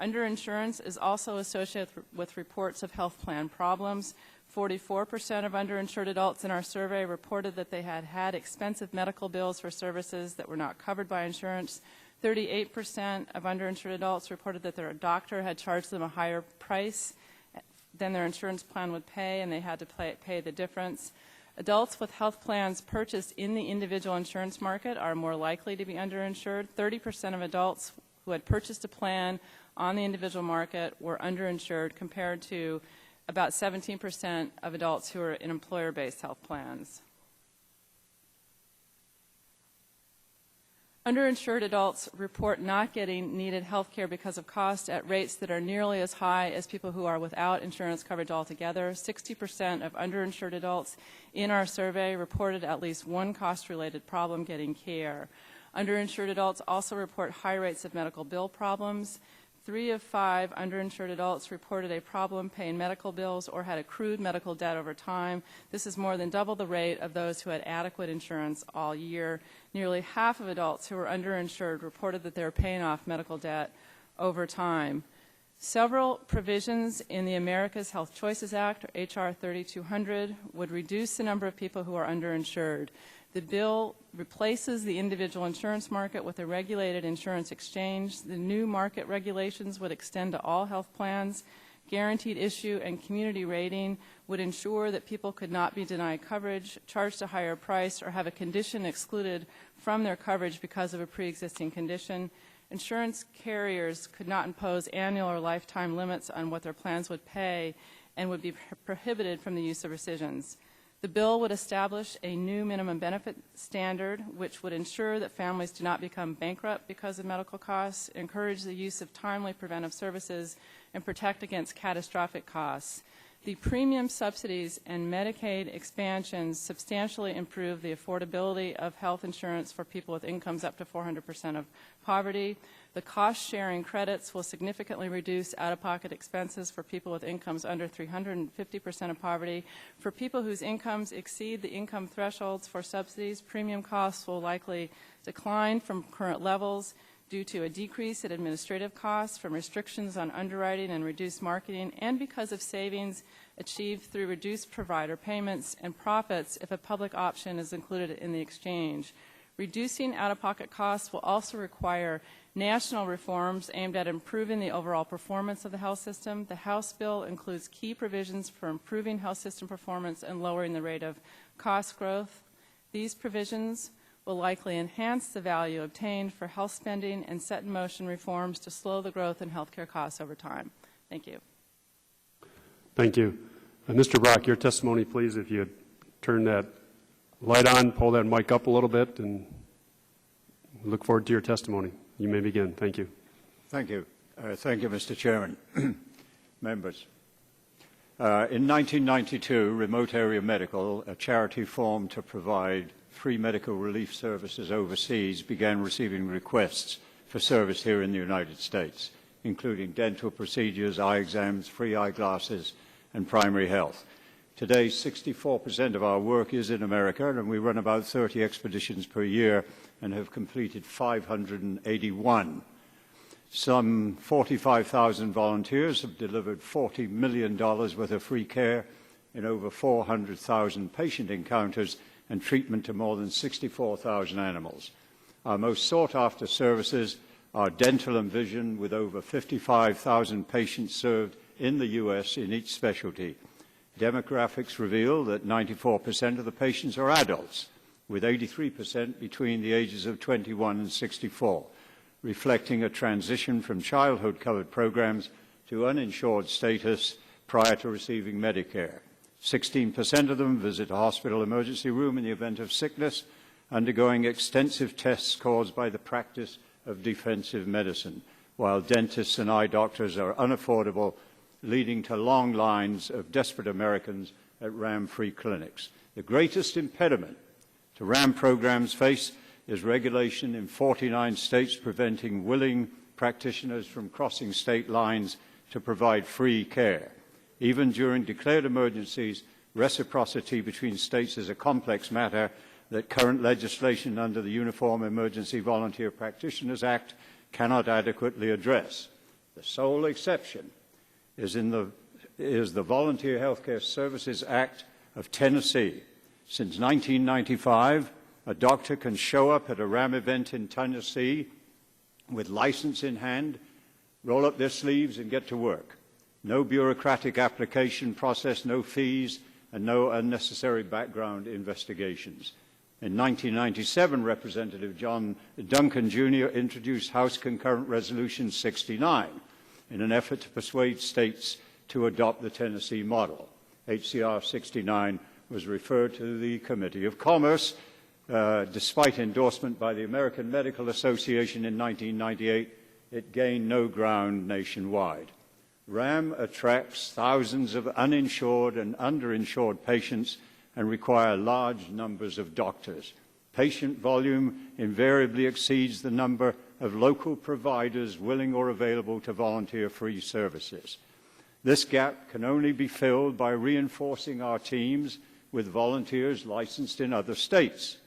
Underinsurance is also associated with reports of health plan problems. 44% of underinsured adults in our survey reported that they had had expensive medical bills for services that were not covered by insurance. 38% of underinsured adults reported that their doctor had charged them a higher price than their insurance plan would pay, and they had to pay the difference. Adults with health plans purchased in the individual insurance market are more likely to be underinsured. 30% of adults who had purchased a plan on the individual market were underinsured, compared to about 17% of adults who are in employer-based health plans. Underinsured adults report not getting needed health care because of cost at rates that are nearly as high as people who are without insurance coverage altogether. 60% of underinsured adults in our survey reported at least one cost-related problem getting care. Underinsured adults also report high rates of medical bill problems. 3 of 5 underinsured adults reported a problem paying medical bills or had accrued medical debt over time. This is more than double the rate of those who had adequate insurance all year. Nearly half of adults who were underinsured reported that they were paying off medical debt over time. Several provisions in the America's Health Choices Act, or H.R. 3200, would reduce the number of people who are underinsured. The bill replaces the individual insurance market with a regulated insurance exchange. The new market regulations would extend to all health plans. Guaranteed issue and community rating would ensure that people could not be denied coverage, charged a higher price, or have a condition excluded from their coverage because of a pre-existing condition. Insurance carriers could not impose annual or lifetime limits on what their plans would pay and would be prohibited from the use of rescissions. The bill would establish a new minimum benefit standard, which would ensure that families do not become bankrupt because of medical costs, encourage the use of timely preventive services, and protect against catastrophic costs. The premium subsidies and Medicaid expansions substantially improve the affordability of health insurance for people with incomes up to 400% of poverty. The cost-sharing credits will significantly reduce out-of-pocket expenses for people with incomes under 350% of poverty. For people whose incomes exceed the income thresholds for subsidies, premium costs will likely decline from current levels due to a decrease in administrative costs from restrictions on underwriting and reduced marketing, and because of savings achieved through reduced provider payments and profits if a public option is included in the exchange. Reducing out-of-pocket costs will also require national reforms aimed at improving the overall performance of the health system. The House bill includes key provisions for improving health system performance and lowering the rate of cost growth. These provisions will likely enhance the value obtained for health spending and set in motion reforms to slow the growth in healthcare costs over time. Thank you. Thank you. Mr. Brock, your testimony, please, if you'd turn that light on, pull that mic up a little bit, and look forward to your testimony. You may begin. Thank you. Thank you. Thank you, Mr. Chairman. Members. In 1992, Remote Area Medical, a charity formed to provide free medical relief services overseas, began receiving requests for service here in the United States, including dental procedures, eye exams, free eyeglasses, and primary health. Today, 64% of our work is in America, and we run about 30 expeditions per year and have completed 581. Some 45,000 volunteers have delivered $40 million worth of free care in over 400,000 patient encounters and treatment to more than 64,000 animals. Our most sought-after services are dental and vision, with over 55,000 patients served in the U.S. in each specialty. Demographics reveal that 94% of the patients are adults, with 83% between the ages of 21 and 64, reflecting a transition from childhood-covered programs to uninsured status prior to receiving Medicare. 16% of them visit a hospital emergency room in the event of sickness, undergoing extensive tests caused by the practice of defensive medicine, while dentists and eye doctors are unaffordable, leading to long lines of desperate Americans at RAM-free clinics. The greatest impediment to RAM programs face is regulation in 49 states preventing willing practitioners from crossing state lines to provide free care. Even during declared emergencies, reciprocity between states is a complex matter that current legislation under the Uniform Emergency Volunteer Practitioners Act cannot adequately address. The sole exception is the Volunteer Healthcare Services Act of Tennessee. Since 1995, a doctor can show up at a RAM event in Tennessee with license in hand, roll up their sleeves, and get to work. No bureaucratic application process, no fees, and no unnecessary background investigations. In 1997, Representative John Duncan, Jr. introduced House Concurrent Resolution 69 in an effort to persuade states to adopt the Tennessee model. HCR 69 was referred to the Committee of Commerce. Despite endorsement by the American Medical Association in 1998, it gained no ground nationwide. RAM attracts thousands of uninsured and underinsured patients and require large numbers of doctors. Patient volume invariably exceeds the number of local providers willing or available to volunteer free services. This gap can only be filled by reinforcing our teams with volunteers licensed in other states.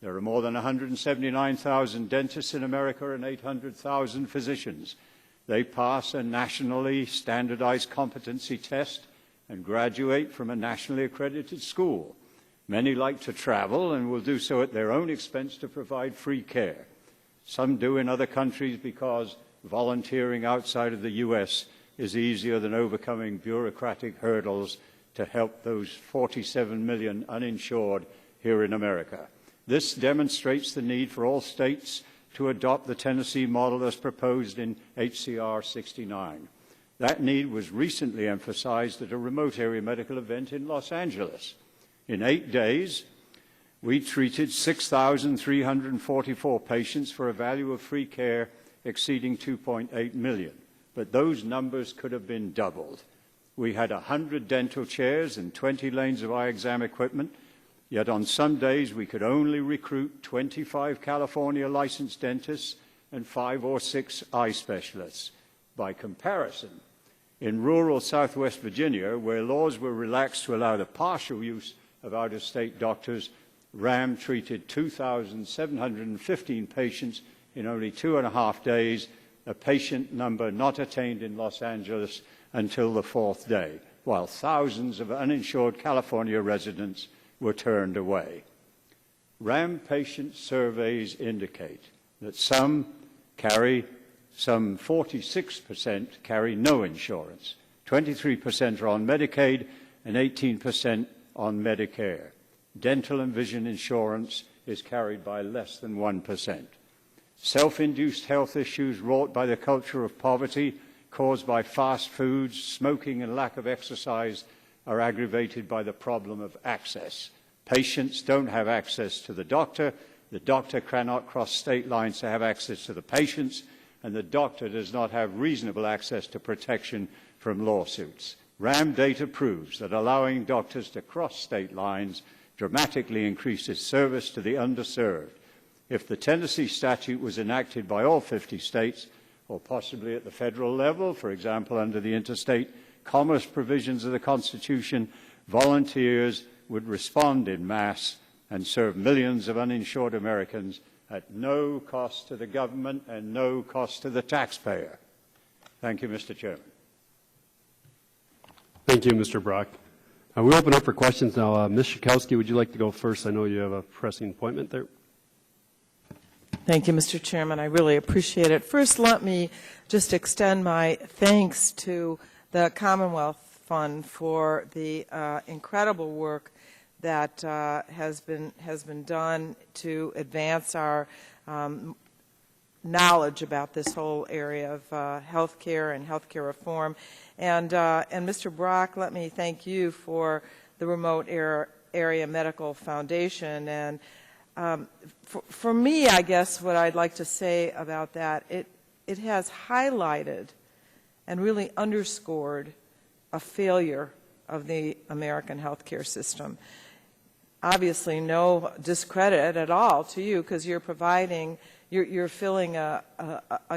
There are more than 179,000 dentists in America and 800,000 physicians. They pass a nationally standardized competency test and graduate from a nationally accredited school. Many like to travel and will do so at their own expense to provide free care. Some do in other countries because volunteering outside of the U.S. is easier than overcoming bureaucratic hurdles to help those 47 million uninsured here in America. This demonstrates the need for all states to adopt the Tennessee model as proposed in HCR 69. That need was recently emphasized at a remote area medical event in Los Angeles. In 8 days, we treated 6,344 patients for a value of free care exceeding 2.8 million. But those numbers could have been doubled. We had 100 dental chairs and 20 lanes of eye exam equipment, yet on some days we could only recruit 25 California licensed dentists and 5 or 6 eye specialists. By comparison, in rural Southwest Virginia, where laws were relaxed to allow the partial use of out-of-state doctors, RAM treated 2,715 patients in only 2.5 days, a patient number not attained in Los Angeles until the 4th day, while thousands of uninsured California residents were turned away. RAM patient surveys indicate that some 46% carry no insurance, 23% are on Medicaid, and 18% on Medicare. Dental and vision insurance is carried by less than 1%. Self-induced health issues wrought by the culture of poverty caused by fast foods, smoking, and lack of exercise are aggravated by the problem of access. Patients don't have access to the doctor cannot cross state lines to have access to the patients, and the doctor does not have reasonable access to protection from lawsuits. RAM data proves that allowing doctors to cross state lines dramatically increases service to the underserved. If the Tennessee statute was enacted by all 50 states, or possibly at the federal level, for example, under the interstate commerce provisions of the Constitution, volunteers would respond en masse and serve millions of uninsured Americans at no cost to the government and no cost to the taxpayer. Thank you, Mr. Chairman. Thank you, Mr. Brock. We open up for questions now. Ms. Schakowsky, would you like to go first? I know you have a pressing appointment there. Thank you, Mr. Chairman. I really appreciate it. First, let me just extend my thanks to the Commonwealth Fund for the incredible work that has been done to advance our knowledge about this whole area of health care and health care reform. And Mr. Brock, let me thank you for the Remote Area Medical Foundation. And for me, I guess what I'd like to say about that, it has highlighted and really underscored a failure of the American healthcare system. Obviously, no discredit at all to you because you're providing, you're filling a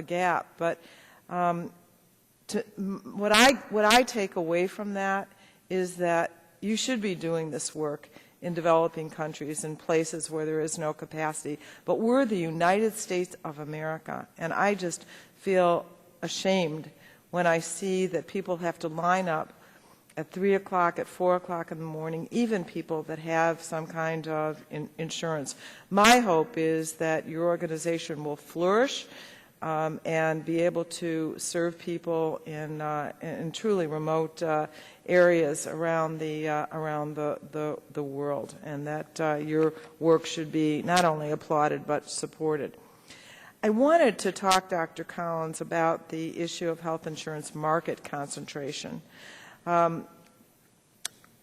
gap. But what I take away from that is that you should be doing this work in developing countries and places where there is no capacity. But we're the United States of America, and I just feel ashamed when I see that people have to line up at 3 o'clock, at 4 o'clock in the morning, even people that have some kind of insurance. My hope is that your organization will flourish and be able to serve people in truly remote areas around the world, and that your work should be not only applauded but supported. I wanted to talk, Dr. Collins, about the issue of health insurance market concentration.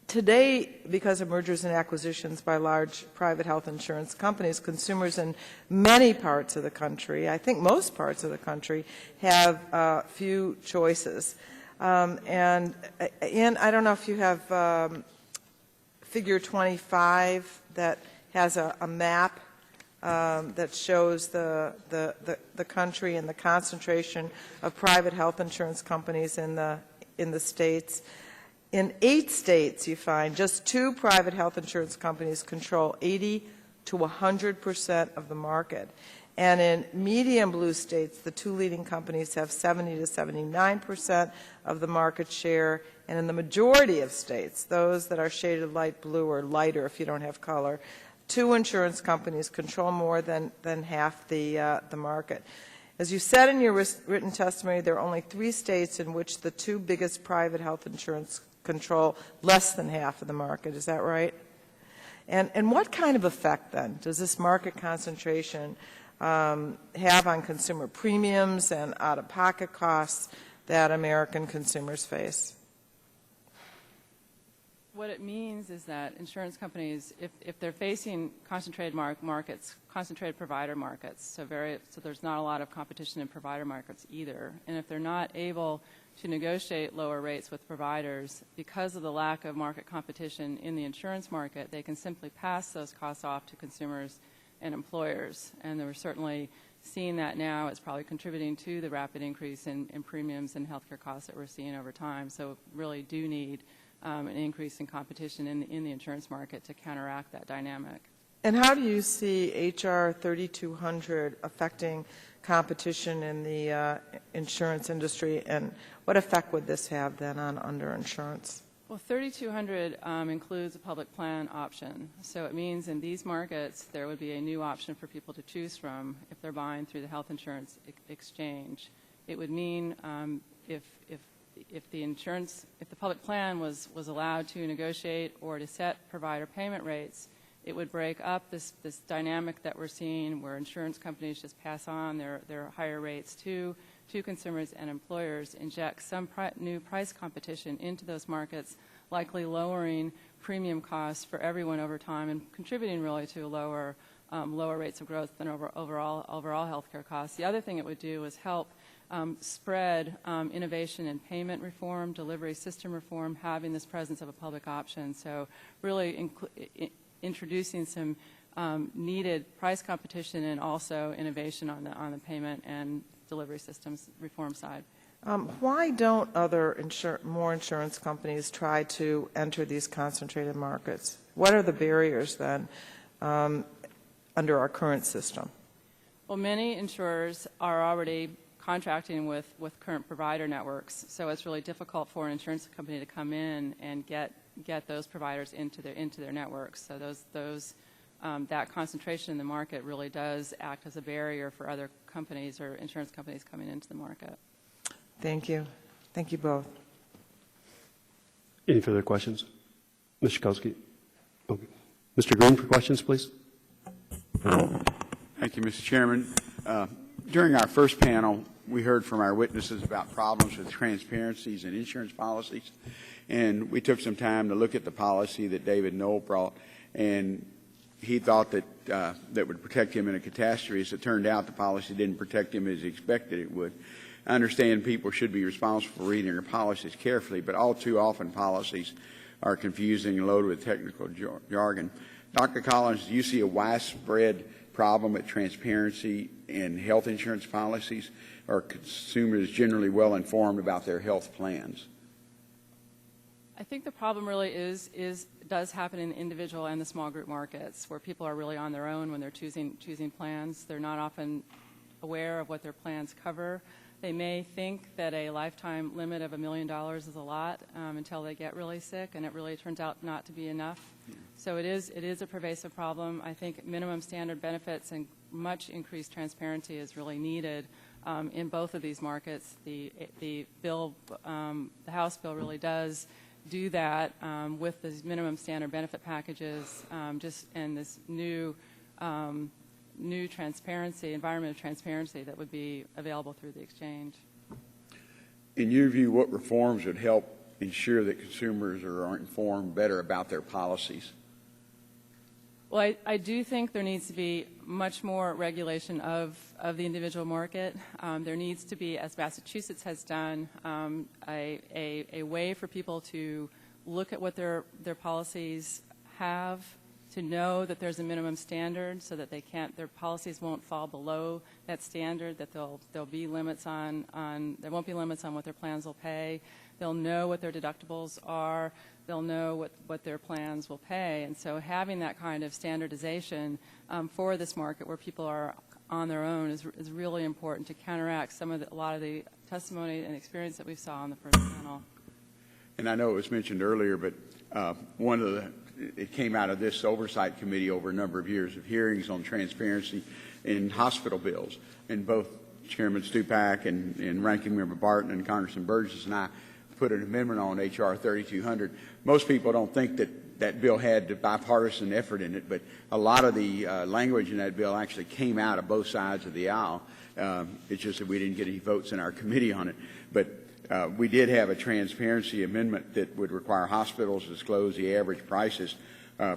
Today, because of mergers and acquisitions by large private health insurance companies, consumers in many parts of the country, I think most parts of the country, have few choices. And I don't know if you have figure 25 that has a map that shows the country and the concentration of private health insurance companies in the states. In 8 states, you find just 2 private health insurance companies control 80 to 100% of the market. And in medium blue states, the two leading companies have 70 to 79% of the market share. And in the majority of states, those that are shaded light blue or lighter if you don't have color, two insurance companies control more than half the market. As you said in your written testimony, there are only 3 states in which the two biggest private health insurance control less than half of the market. Is that right? And what kind of effect, then, does this market concentration have on consumer premiums and out-of-pocket costs that American consumers face? What it means is that insurance companies, if they're facing concentrated markets, concentrated provider markets, so there's not a lot of competition in provider markets either, and if they're not able to negotiate lower rates with providers because of the lack of market competition in the insurance market, they can simply pass those costs off to consumers and employers. And we're certainly seeing that now. It's probably contributing to the rapid increase in premiums and healthcare costs that we're seeing over time. So really do need an increase in competition in the insurance market to counteract that dynamic. And how do you see H.R. 3200 affecting competition in the insurance industry, and what effect would this have then on underinsurance? Well, 3200 includes a public plan option. So it means in these markets there would be a new option for people to choose from if they're buying through the health insurance exchange. It would mean if the public plan was allowed to negotiate or to set provider payment rates, it would break up this dynamic that we're seeing where insurance companies just pass on their higher rates to consumers and employers, inject some new price competition into those markets, likely lowering premium costs for everyone over time and contributing really to lower rates of growth than overall healthcare costs. The other thing it would do is help spread innovation in payment reform, delivery system reform, having this presence of a public option. So really introducing some needed price competition and also innovation on the payment and delivery systems reform side. Why don't more insurance companies try to enter these concentrated markets? What are the barriers then under our current system? Well, many insurers are already contracting with current provider networks, so it's really difficult for an insurance company to come in and get those providers into their networks. So that concentration in the market really does act as a barrier for other companies or insurance companies coming into the market. Thank you. Thank you both. Any further questions? Ms. Schakowsky? Okay. Mr. Green for questions, please. Thank you, Mr. Chairman. During our first panel, we heard from our witnesses about problems with transparencies in insurance policies, and we took some time to look at the policy that David Null brought, and he thought that that would protect him in a catastrophe. As it turned out, the policy didn't protect him as he expected it would. I understand people should be responsible for reading their policies carefully, but all too often policies are confusing and loaded with technical jargon. Dr. Collins, do you see a widespread problem with transparency in health insurance policies? Are consumers generally well informed about their health plans? I think the problem really does happen in the individual and the small group markets where people are really on their own when they're choosing plans. They're not often aware of what their plans cover. They may think that a lifetime limit of $1 million is a lot until they get really sick, and it really turns out not to be enough. Yeah. So it is a pervasive problem. I think minimum standard benefits and much increased transparency is really needed in both of these markets. The House bill really does do that with the minimum standard benefit packages, and this new transparency, environment of transparency that would be available through the exchange. In your view, what reforms would help ensure that consumers are informed better about their policies? Well, I do think there needs to be much more regulation of the individual market. There needs to be, as Massachusetts has done, a way for people to look at what their policies have, to know that there's a minimum standard so that their policies won't fall below that standard, that there'll be limits there won't be limits on what their plans will pay. They'll know what their deductibles are. They'll know what their plans will pay. And so having that kind of standardization for this market where people are on their own is really important to counteract a lot of the testimony and experience that we saw on the first panel. And I know it was mentioned earlier, but it came out of this Oversight Committee over a number of years of hearings on transparency in hospital bills. And both Chairman Stupak and Ranking Member Barton and Congressman Burgess and I put an amendment on H.R. 3200. Most people don't think that bill had the bipartisan effort in it, but a lot of the language in that bill actually came out of both sides of the aisle. It's just that we didn't get any votes in our committee on it. But we did have a transparency amendment that would require hospitals to disclose the average prices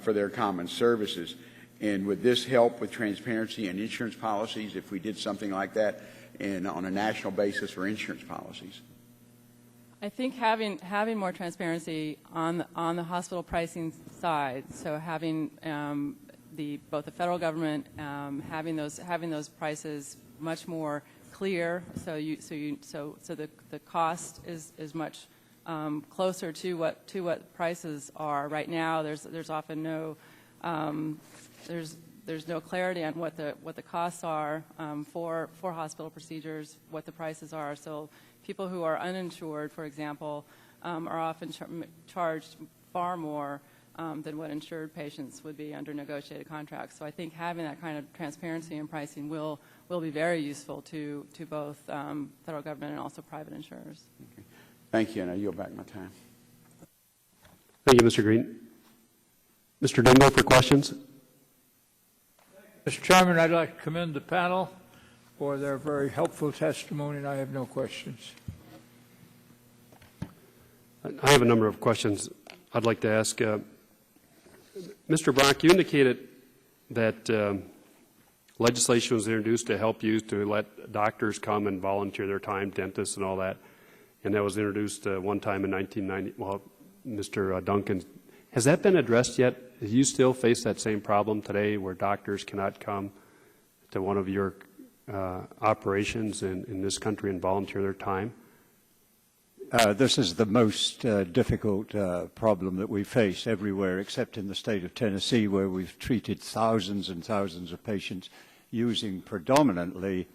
for their common services. And would this help with transparency in insurance policies if we did something like that and on a national basis for insurance policies? I think having more transparency on the hospital pricing side, so having both the federal government having those prices much more clear, so the cost is much closer to what prices are right now. There's often no there's no clarity on what the costs are for hospital procedures, what the prices are. So people who are uninsured, for example, are often charged far more than what insured patients would be under negotiated contracts. So I think having that kind of transparency in pricing will be very useful to both federal government and also private insurers. Okay. Thank you, and I yield back my time. Thank you, Mr. Green. Mr. Dingell for questions. Mr. Chairman, I'd like to commend the panel for their very helpful testimony, and I have no questions. I have a number of questions I'd like to ask. Mr. Brock, you indicated that legislation was introduced to help you to let doctors come and volunteer their time, dentists and all that, and that was introduced one time in 1990. Well, Mr. Duncan, has that been addressed yet? Do you still face that same problem today where doctors cannot come to one of your operations in this country and volunteer their time? This is the most difficult problem that we face everywhere except in the state of Tennessee, where we've treated thousands and thousands of patients using predominantly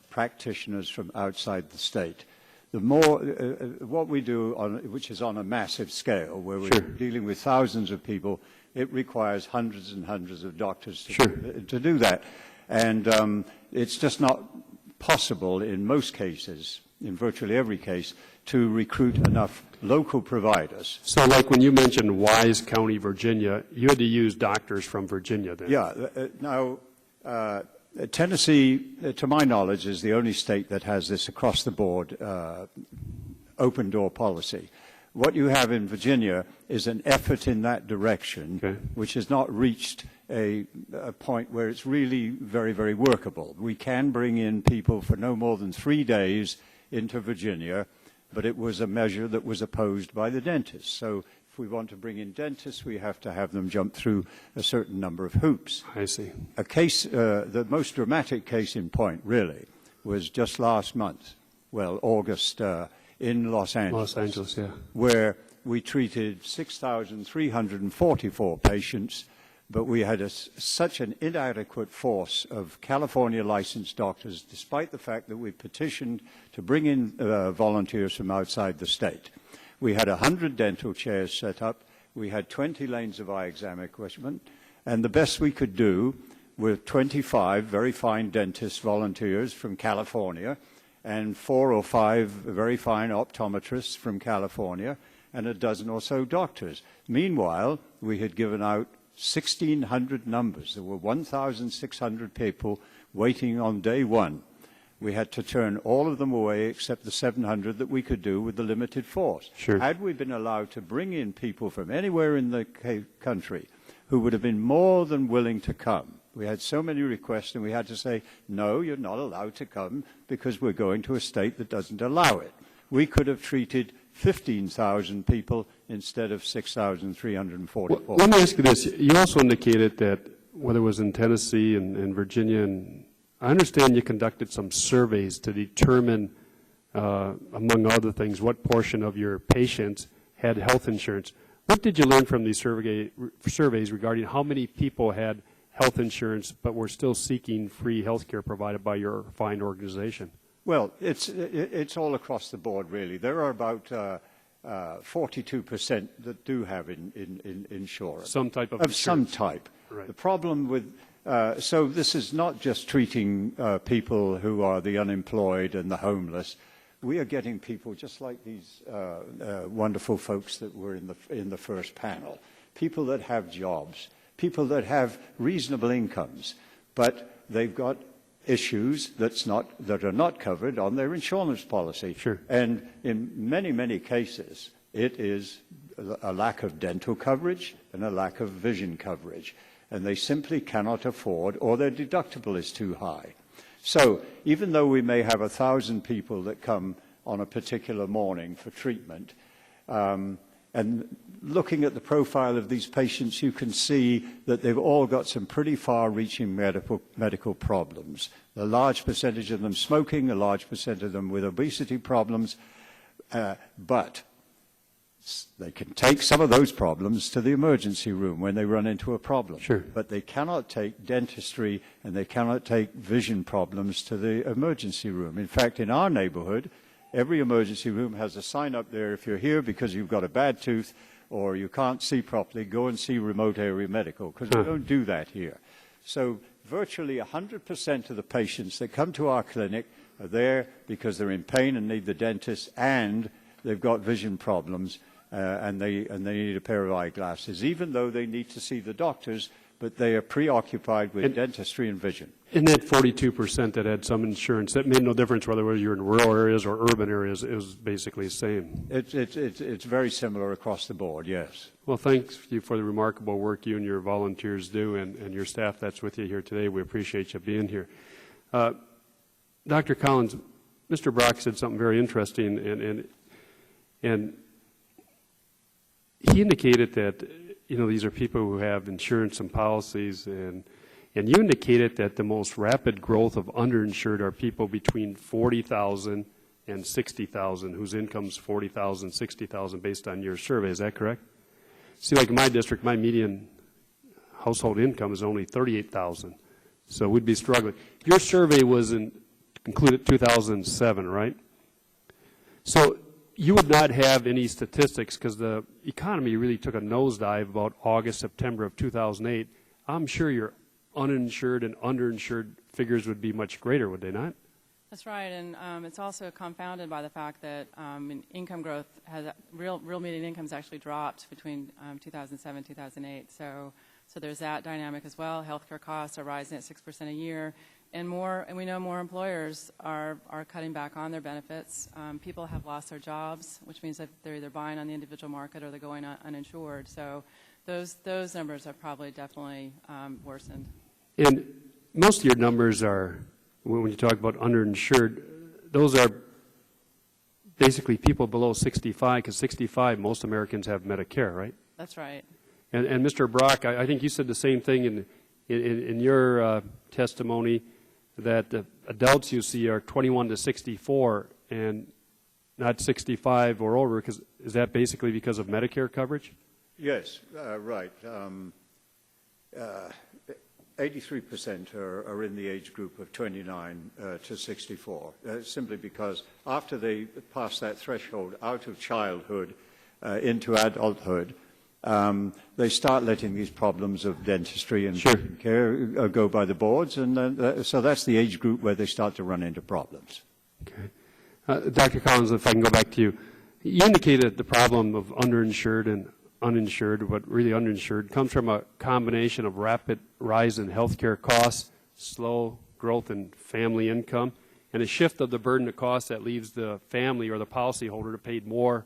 practitioners from outside the state. The more, what we do, which is on a massive scale, where we're dealing with thousands of people, it requires hundreds and hundreds of doctors to do that. And it's just not possible in most cases, in virtually every case, to recruit enough local providers. So like when you mentioned Wise County, Virginia, you had to use doctors from Virginia then? Yeah. Now, Tennessee, to my knowledge, is the only state that has this across-the-board open door policy. What you have in Virginia is an effort in that direction, which has not reached a point where it's really very, very workable. We can bring in people for no more than 3 days into Virginia, but it was a measure that was opposed by the dentists. So if we want to bring in dentists, we have to have them jump through a certain number of hoops. I see. A case, the most dramatic case in point, really, was just last month, well, August, in Los Angeles. Los Angeles, yeah. Where we treated 6,344 patients, but we had such an inadequate force of California licensed doctors, despite the fact that we petitioned to bring in volunteers from outside the state. We had 100 dental chairs set up. We had 20 lanes of eye exam equipment. And the best we could do were 25 very fine dentist volunteers from California and 4 or 5 very fine optometrists from California and a dozen or so doctors. Meanwhile, we had given out 1,600 numbers. There were 1,600 people waiting on day one. We had to turn all of them away except the 700 that we could do with the limited force. Had we been allowed to bring in people from anywhere in the country who would have been more than willing to come, we had so many requests and we had to say, no, you're not allowed to come because we're going to a state that doesn't allow it. We could have treated 15,000 people instead of 6,344. Well, let me ask you this. You also indicated that whether it was in Tennessee and Virginia, and I understand you conducted some surveys to determine, among other things, what portion of your patients had health insurance. What did you learn from these surveys regarding how many people had health insurance, but we're still seeking free health care provided by your fine organization? Well, it's all across the board, really. There are about 42% that do have insurance. Some type of insurance. Some type. Right. The problem with so this is not just treating people who are the unemployed and the homeless. We are getting people just like these wonderful folks that were in the first panel. People that have jobs, people that have reasonable incomes, but they've got issues that are not covered on their insurance policy. Sure. And in many, many cases, it is a lack of dental coverage and a lack of vision coverage. And they simply cannot afford, or their deductible is too high. So even though we may have 1,000 people that come on a particular morning for treatment, and looking at the profile of these patients, you can see that they've all got some pretty far-reaching medical problems. A large percentage of them smoking, a large percentage of them with obesity problems, but they can take some of those problems to the emergency room when they run into a problem. Sure. But they cannot take dentistry and they cannot take vision problems to the emergency room. In fact, in our neighborhood, every emergency room has a sign up there: if you're here because you've got a bad tooth or you can't see properly, go and see remote area medical, because we don't do that here. So virtually 100% of the patients that come to our clinic are there because they're in pain and need the dentist, and they've got vision problems, and they need a pair of eyeglasses, even though they need to see the doctors, but they are preoccupied with dentistry and vision. In that 42% that had some insurance, that made no difference whether you're in rural areas or urban areas. It was basically the same. It's very similar across the board, yes. Well, thanks you for the remarkable work you and your volunteers do, and your staff that's with you here today. We appreciate you being here. Dr. Collins, Mr. Brock said something very interesting, and he indicated that, you know, these are people who have insurance and policies, and you indicated that the most rapid growth of underinsured are people between $40,000 and $60,000, whose income's $40,000, $60,000 based on your survey. Is that correct? See, like in my district, my median household income is only $38,000, so we'd be struggling. Your survey was concluded 2007, right? So you would not have any statistics because the economy really took a nosedive about August, September of 2008. I'm sure your uninsured and underinsured figures would be much greater, would they not? That's right, and it's also compounded by the fact that income growth has real median incomes actually dropped between 2007 and 2008. So there's that dynamic as well. Healthcare costs are rising at 6% a year. And we know more employers are cutting back on their benefits. People have lost their jobs, which means that they're either buying on the individual market or they're going uninsured. So those numbers have probably definitely worsened. And most of your numbers are, when you talk about underinsured, those are basically people below 65, because 65, most Americans have Medicare, right? That's right. And Mr. Brock, I think you said the same thing in your testimony, that the adults you see are 21 to 64 and not 65 or over. Is that basically because of Medicare coverage? Yes, right. 83% are in the age group of 29 to 64, simply because after they pass that threshold out of childhood into adulthood, they start letting these problems of dentistry and care go by the boards, and so that's the age group where they start to run into problems. Okay. Dr. Collins, if I can go back to you, you indicated the problem of underinsured and uninsured, but really underinsured, comes from a combination of rapid rise in healthcare costs, slow growth in family income, and a shift of the burden of costs that leaves the family or the policyholder to pay more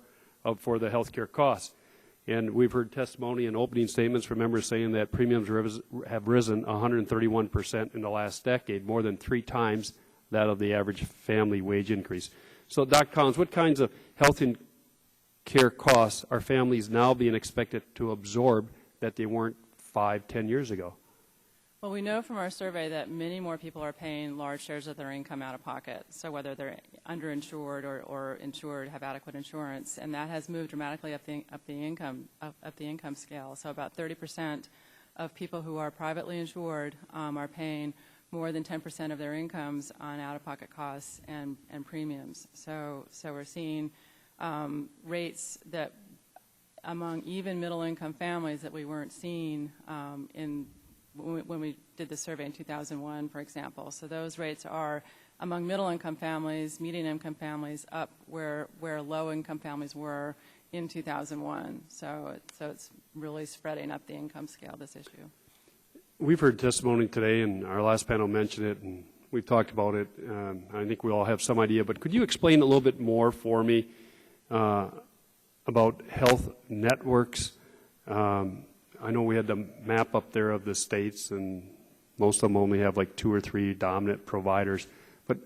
for the healthcare costs. And we've heard testimony and opening statements from members saying that premiums have risen 131% in the last decade, more than 3 times that of the average family wage increase. So, Dr. Collins, what kinds of health and care costs are families now being expected to absorb that they weren't 5-10 years ago? Well, we know from our survey that many more people are paying large shares of their income out of pocket. So whether they're underinsured or insured, have adequate insurance, and that has moved dramatically up the income scale. So about 30% of people who are privately insured are paying more than 10% of their incomes on out-of-pocket costs and premiums. So we're seeing rates that among even middle-income families that we weren't seeing when we did the survey in 2001, for example. So those rates are among middle-income families, median-income families, up where low-income families were in 2001. So it's really spreading up the income scale, this issue. We've heard testimony today, and our last panel mentioned it, and we've talked about it. I think we all have some idea, but could you explain a little bit more for me about health networks? I know we had the map up there of the states, and most of them only have like 2 or 3 dominant providers. But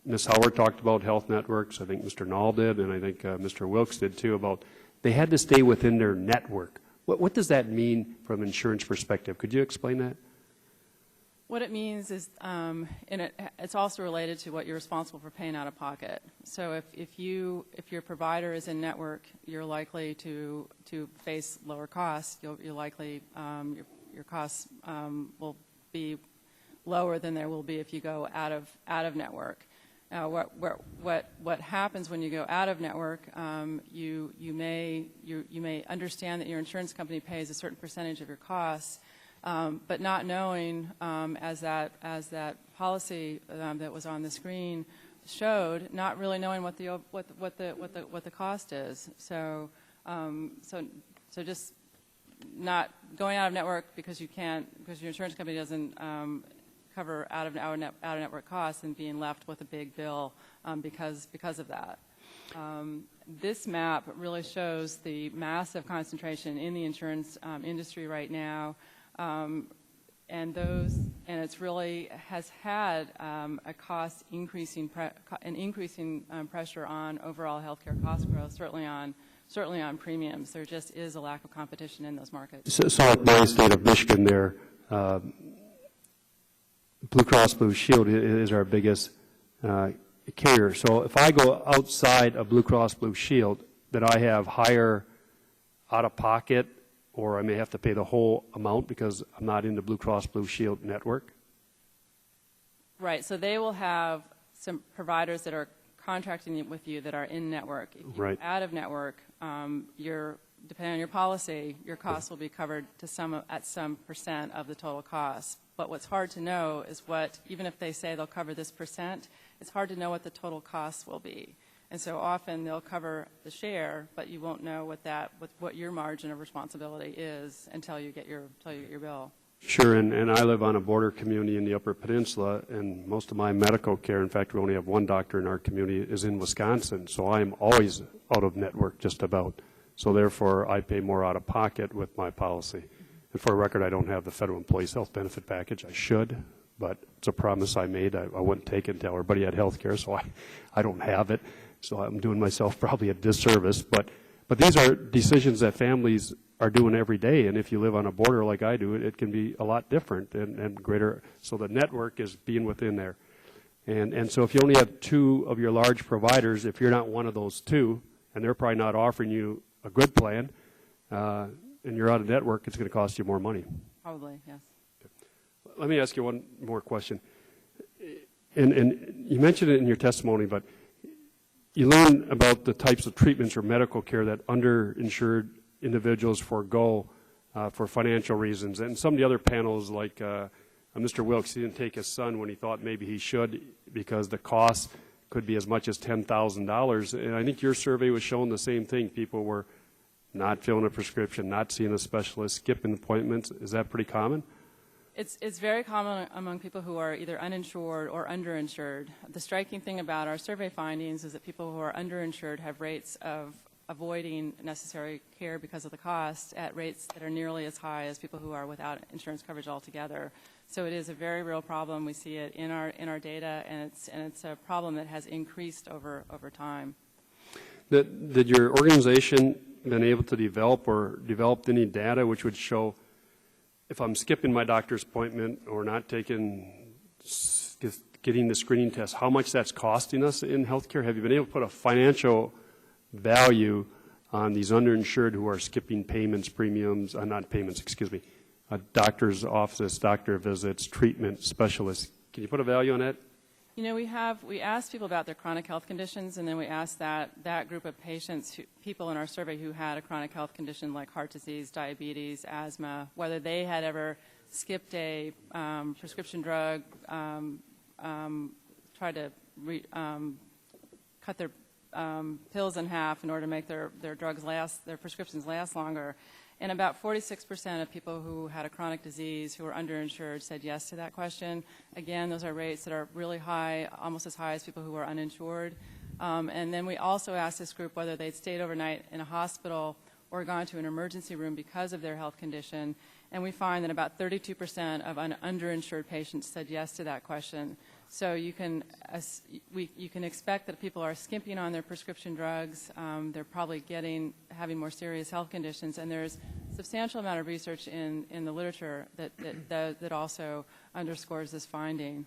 Ms. Howard talked about health networks. I think Mr. Null did, and I think Mr. Wilkes did too, about they had to stay within their network. What does that mean from an insurance perspective? Could you explain that? What it means is, and it's also related to what you're responsible for paying out of pocket. So if your provider is in network, you're likely to face lower costs. You're likely your costs will be lower than there will be if you go out of network. Now, what happens when you go out of network? You may understand that your insurance company pays a certain percentage of your costs, but not knowing, as that policy that was on the screen showed, not really knowing what the cost is. So just not going out of network because your insurance company doesn't cover out of network costs and being left with a big bill because of that. This map really shows the massive concentration in the insurance industry right now, and it's really has had a cost increasing pressure on overall healthcare cost growth, certainly on premiums. There just is a lack of competition in those markets. So like my state of Michigan there, Blue Cross Blue Shield is our biggest carrier. So if I go outside of Blue Cross Blue Shield, then I have higher out-of-pocket, or I may have to pay the whole amount because I'm not in the Blue Cross Blue Shield network? Right. So they will have some providers that are contracting with you that are in network. If you're out of network, depending on your policy, your costs will be covered at some percent of the total cost. But what's hard to know is even if they say they'll cover this percent, it's hard to know what the total costs will be. And so often they'll cover the share, but you won't know what your margin of responsibility is until you get your bill. Sure, and I live on a border community in the Upper Peninsula, and most of my medical care, in fact, we only have one doctor in our community, is in Wisconsin. So I'm always out of network just about. So therefore, I pay more out of pocket with my policy. And for a record, I don't have the federal employees health benefit package. I should, but it's a promise I made. I wouldn't take it until everybody had health care, so I don't have it. So I'm doing myself probably a disservice. But these are decisions that families are doing every day. And if you live on a border like I do, it can be a lot different and greater. So the network is being within there. And so if you only have 2 of your large providers, if you're not one of those 2, and they're probably not offering you a good plan, and you're out of network, it's going to cost you more money. Probably, yes. Okay. Let me ask you one more question. And you mentioned it in your testimony, but you learn about the types of treatments or medical care that underinsured individuals forego for financial reasons. And some of the other panels, like Mr. Wilkes, he didn't take his son when he thought maybe he should because the cost could be as much as $10,000. And I think your survey was showing the same thing. People were not filling a prescription, not seeing a specialist, skipping appointments. Is that pretty common? It's very common among people who are either uninsured or underinsured. The striking thing about our survey findings is that people who are underinsured have rates of avoiding necessary care because of the cost at rates that are nearly as high as people who are without insurance coverage altogether. So it is a very real problem. We see it in our data, and it's a problem that has increased over time. Did your organization been able to developed any data which would show if I'm skipping my doctor's appointment or not getting the screening test, how much that's costing us in healthcare? Have you been able to put a financial value on these underinsured who are skipping payments, premiums, not payments, excuse me, doctor's office, doctor visits, treatment specialists. Can you put a value on that? You know, we asked people about their chronic health conditions, and then we asked that group of patients, people in our survey who had a chronic health condition like heart disease, diabetes, asthma, whether they had ever skipped a prescription drug, tried to cut their pills in half in order to make their prescriptions last longer. And about 46% of people who had a chronic disease who were underinsured said yes to that question. Again, those are rates that are really high, almost as high as people who are uninsured. And then we also asked this group whether they'd stayed overnight in a hospital or gone to an emergency room because of their health condition. And we find that about 32% of underinsured patients said yes to that question. So you can expect that people are skimping on their prescription drugs. They're probably having more serious health conditions, and there's a substantial amount of research in the literature that also underscores this finding.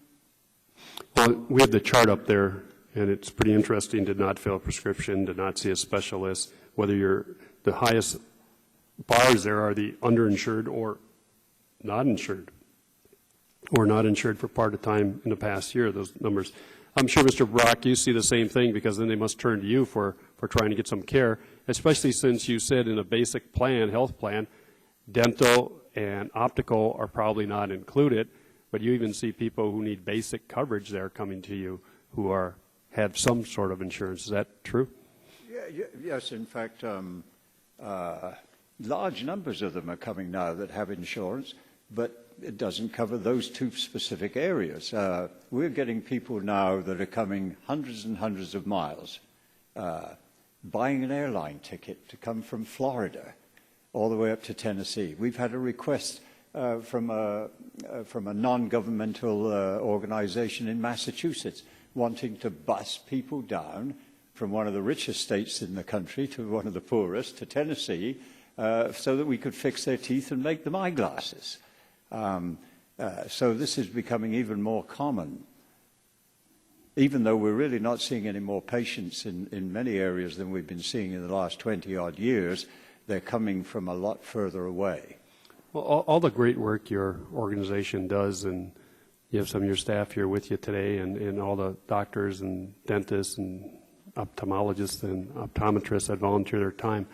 Well, we have the chart up there, and it's pretty interesting. Did not fill a prescription, did not see a specialist. Whether the highest bars there are the underinsured or not insured. Or not insured for part of time in the past year, those numbers. I'm sure, Mr. Brock, you see the same thing, because then they must turn to you for trying to get some care, especially since you said in a basic plan, health plan, dental and optical are probably not included, but you even see people who need basic coverage there coming to you who have some sort of insurance. Is that true? Yes, in fact, large numbers of them are coming now that have insurance, but it doesn't cover those two specific areas. We're getting people now that are coming hundreds and hundreds of miles, buying an airline ticket to come from Florida all the way up to Tennessee. We've had a request from a non-governmental organization in Massachusetts wanting to bus people down from one of the richest states in the country to one of the poorest, to Tennessee, so that we could fix their teeth and make them eyeglasses. So this is becoming even more common, even though we're really not seeing any more patients in many areas than we've been seeing in the last 20-odd years. They're coming from a lot further away. Well, all the great work your organization does, and you have some of your staff here with you today, and all the doctors and dentists and ophthalmologists and optometrists that volunteer their time.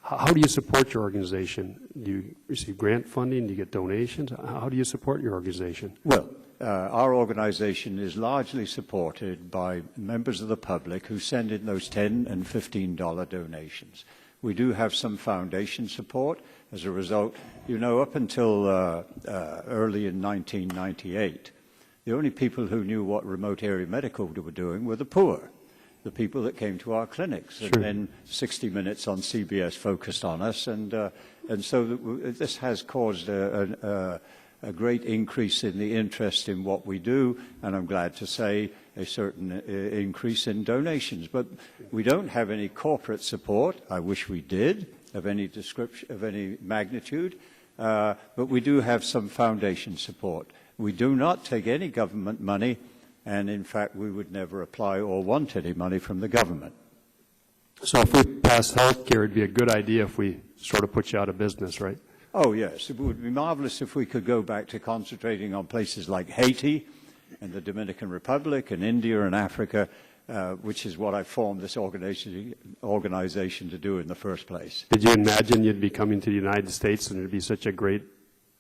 How do you support your organization? Do you receive grant funding? Do you get donations? How do you support your organization? Well, our organization is largely supported by members of the public who send in those $10 and $15 donations. We do have some foundation support. As a result, up until early in 1998, the only people who knew what remote area medical were doing were the poor, the people that came to our clinics. Sure. And then 60 Minutes on CBS focused on us, and so this has caused a great increase in the interest in what we do, and I'm glad to say a certain increase in donations. But we don't have any corporate support. I wish we did, of any description, of any magnitude, but we do have some foundation support. We do not take any government money, and in fact, we would never apply or want any money from the government. So if we pass health care, it'd be a good idea if we sort of put you out of business, right? Oh, yes. It would be marvelous if we could go back to concentrating on places like Haiti and the Dominican Republic and India and Africa, which is what I formed this organization to do in the first place. Did you imagine you'd be coming to the United States and there'd be such a great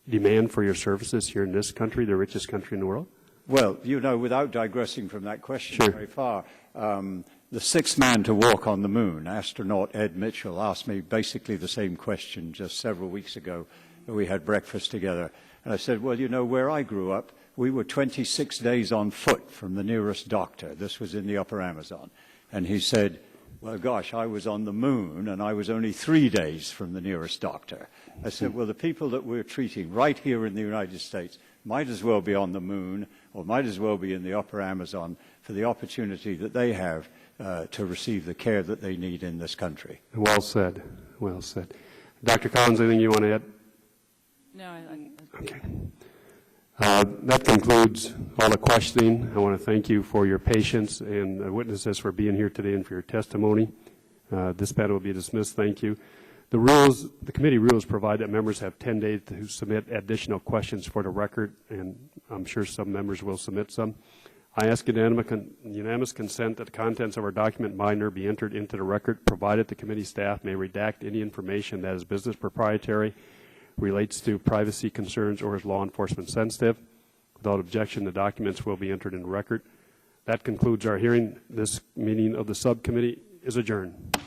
demand for your services here in this country, the richest country in the world? Well, without digressing from that question Sure. very far, the sixth man to walk on the moon, astronaut Ed Mitchell, asked me basically the same question just several weeks ago. We had breakfast together. And I said, well, where I grew up, we were 26 days on foot from the nearest doctor. This was in the upper Amazon. And he said, well, gosh, I was on the moon, and I was only 3 days from the nearest doctor. I said, well, the people that we're treating right here in the United States might as well be on the moon or might as well be in the upper Amazon for the opportunity that they have to receive the care that they need in this country. Well said. Well said. Dr. Collins, anything you want to add? No, Okay. That concludes all the questioning. I want to thank you for your patience and the witnesses for being here today and for your testimony. This panel will be dismissed. Thank you. The committee rules provide that members have 10 days to submit additional questions for the record, and I'm sure some members will submit some. I ask unanimous consent that the contents of our document binder be entered into the record, provided the committee staff may redact any information that is business proprietary, relates to privacy concerns, or is law enforcement sensitive. Without objection, the documents will be entered in the record. That concludes our hearing. This meeting of the subcommittee is adjourned.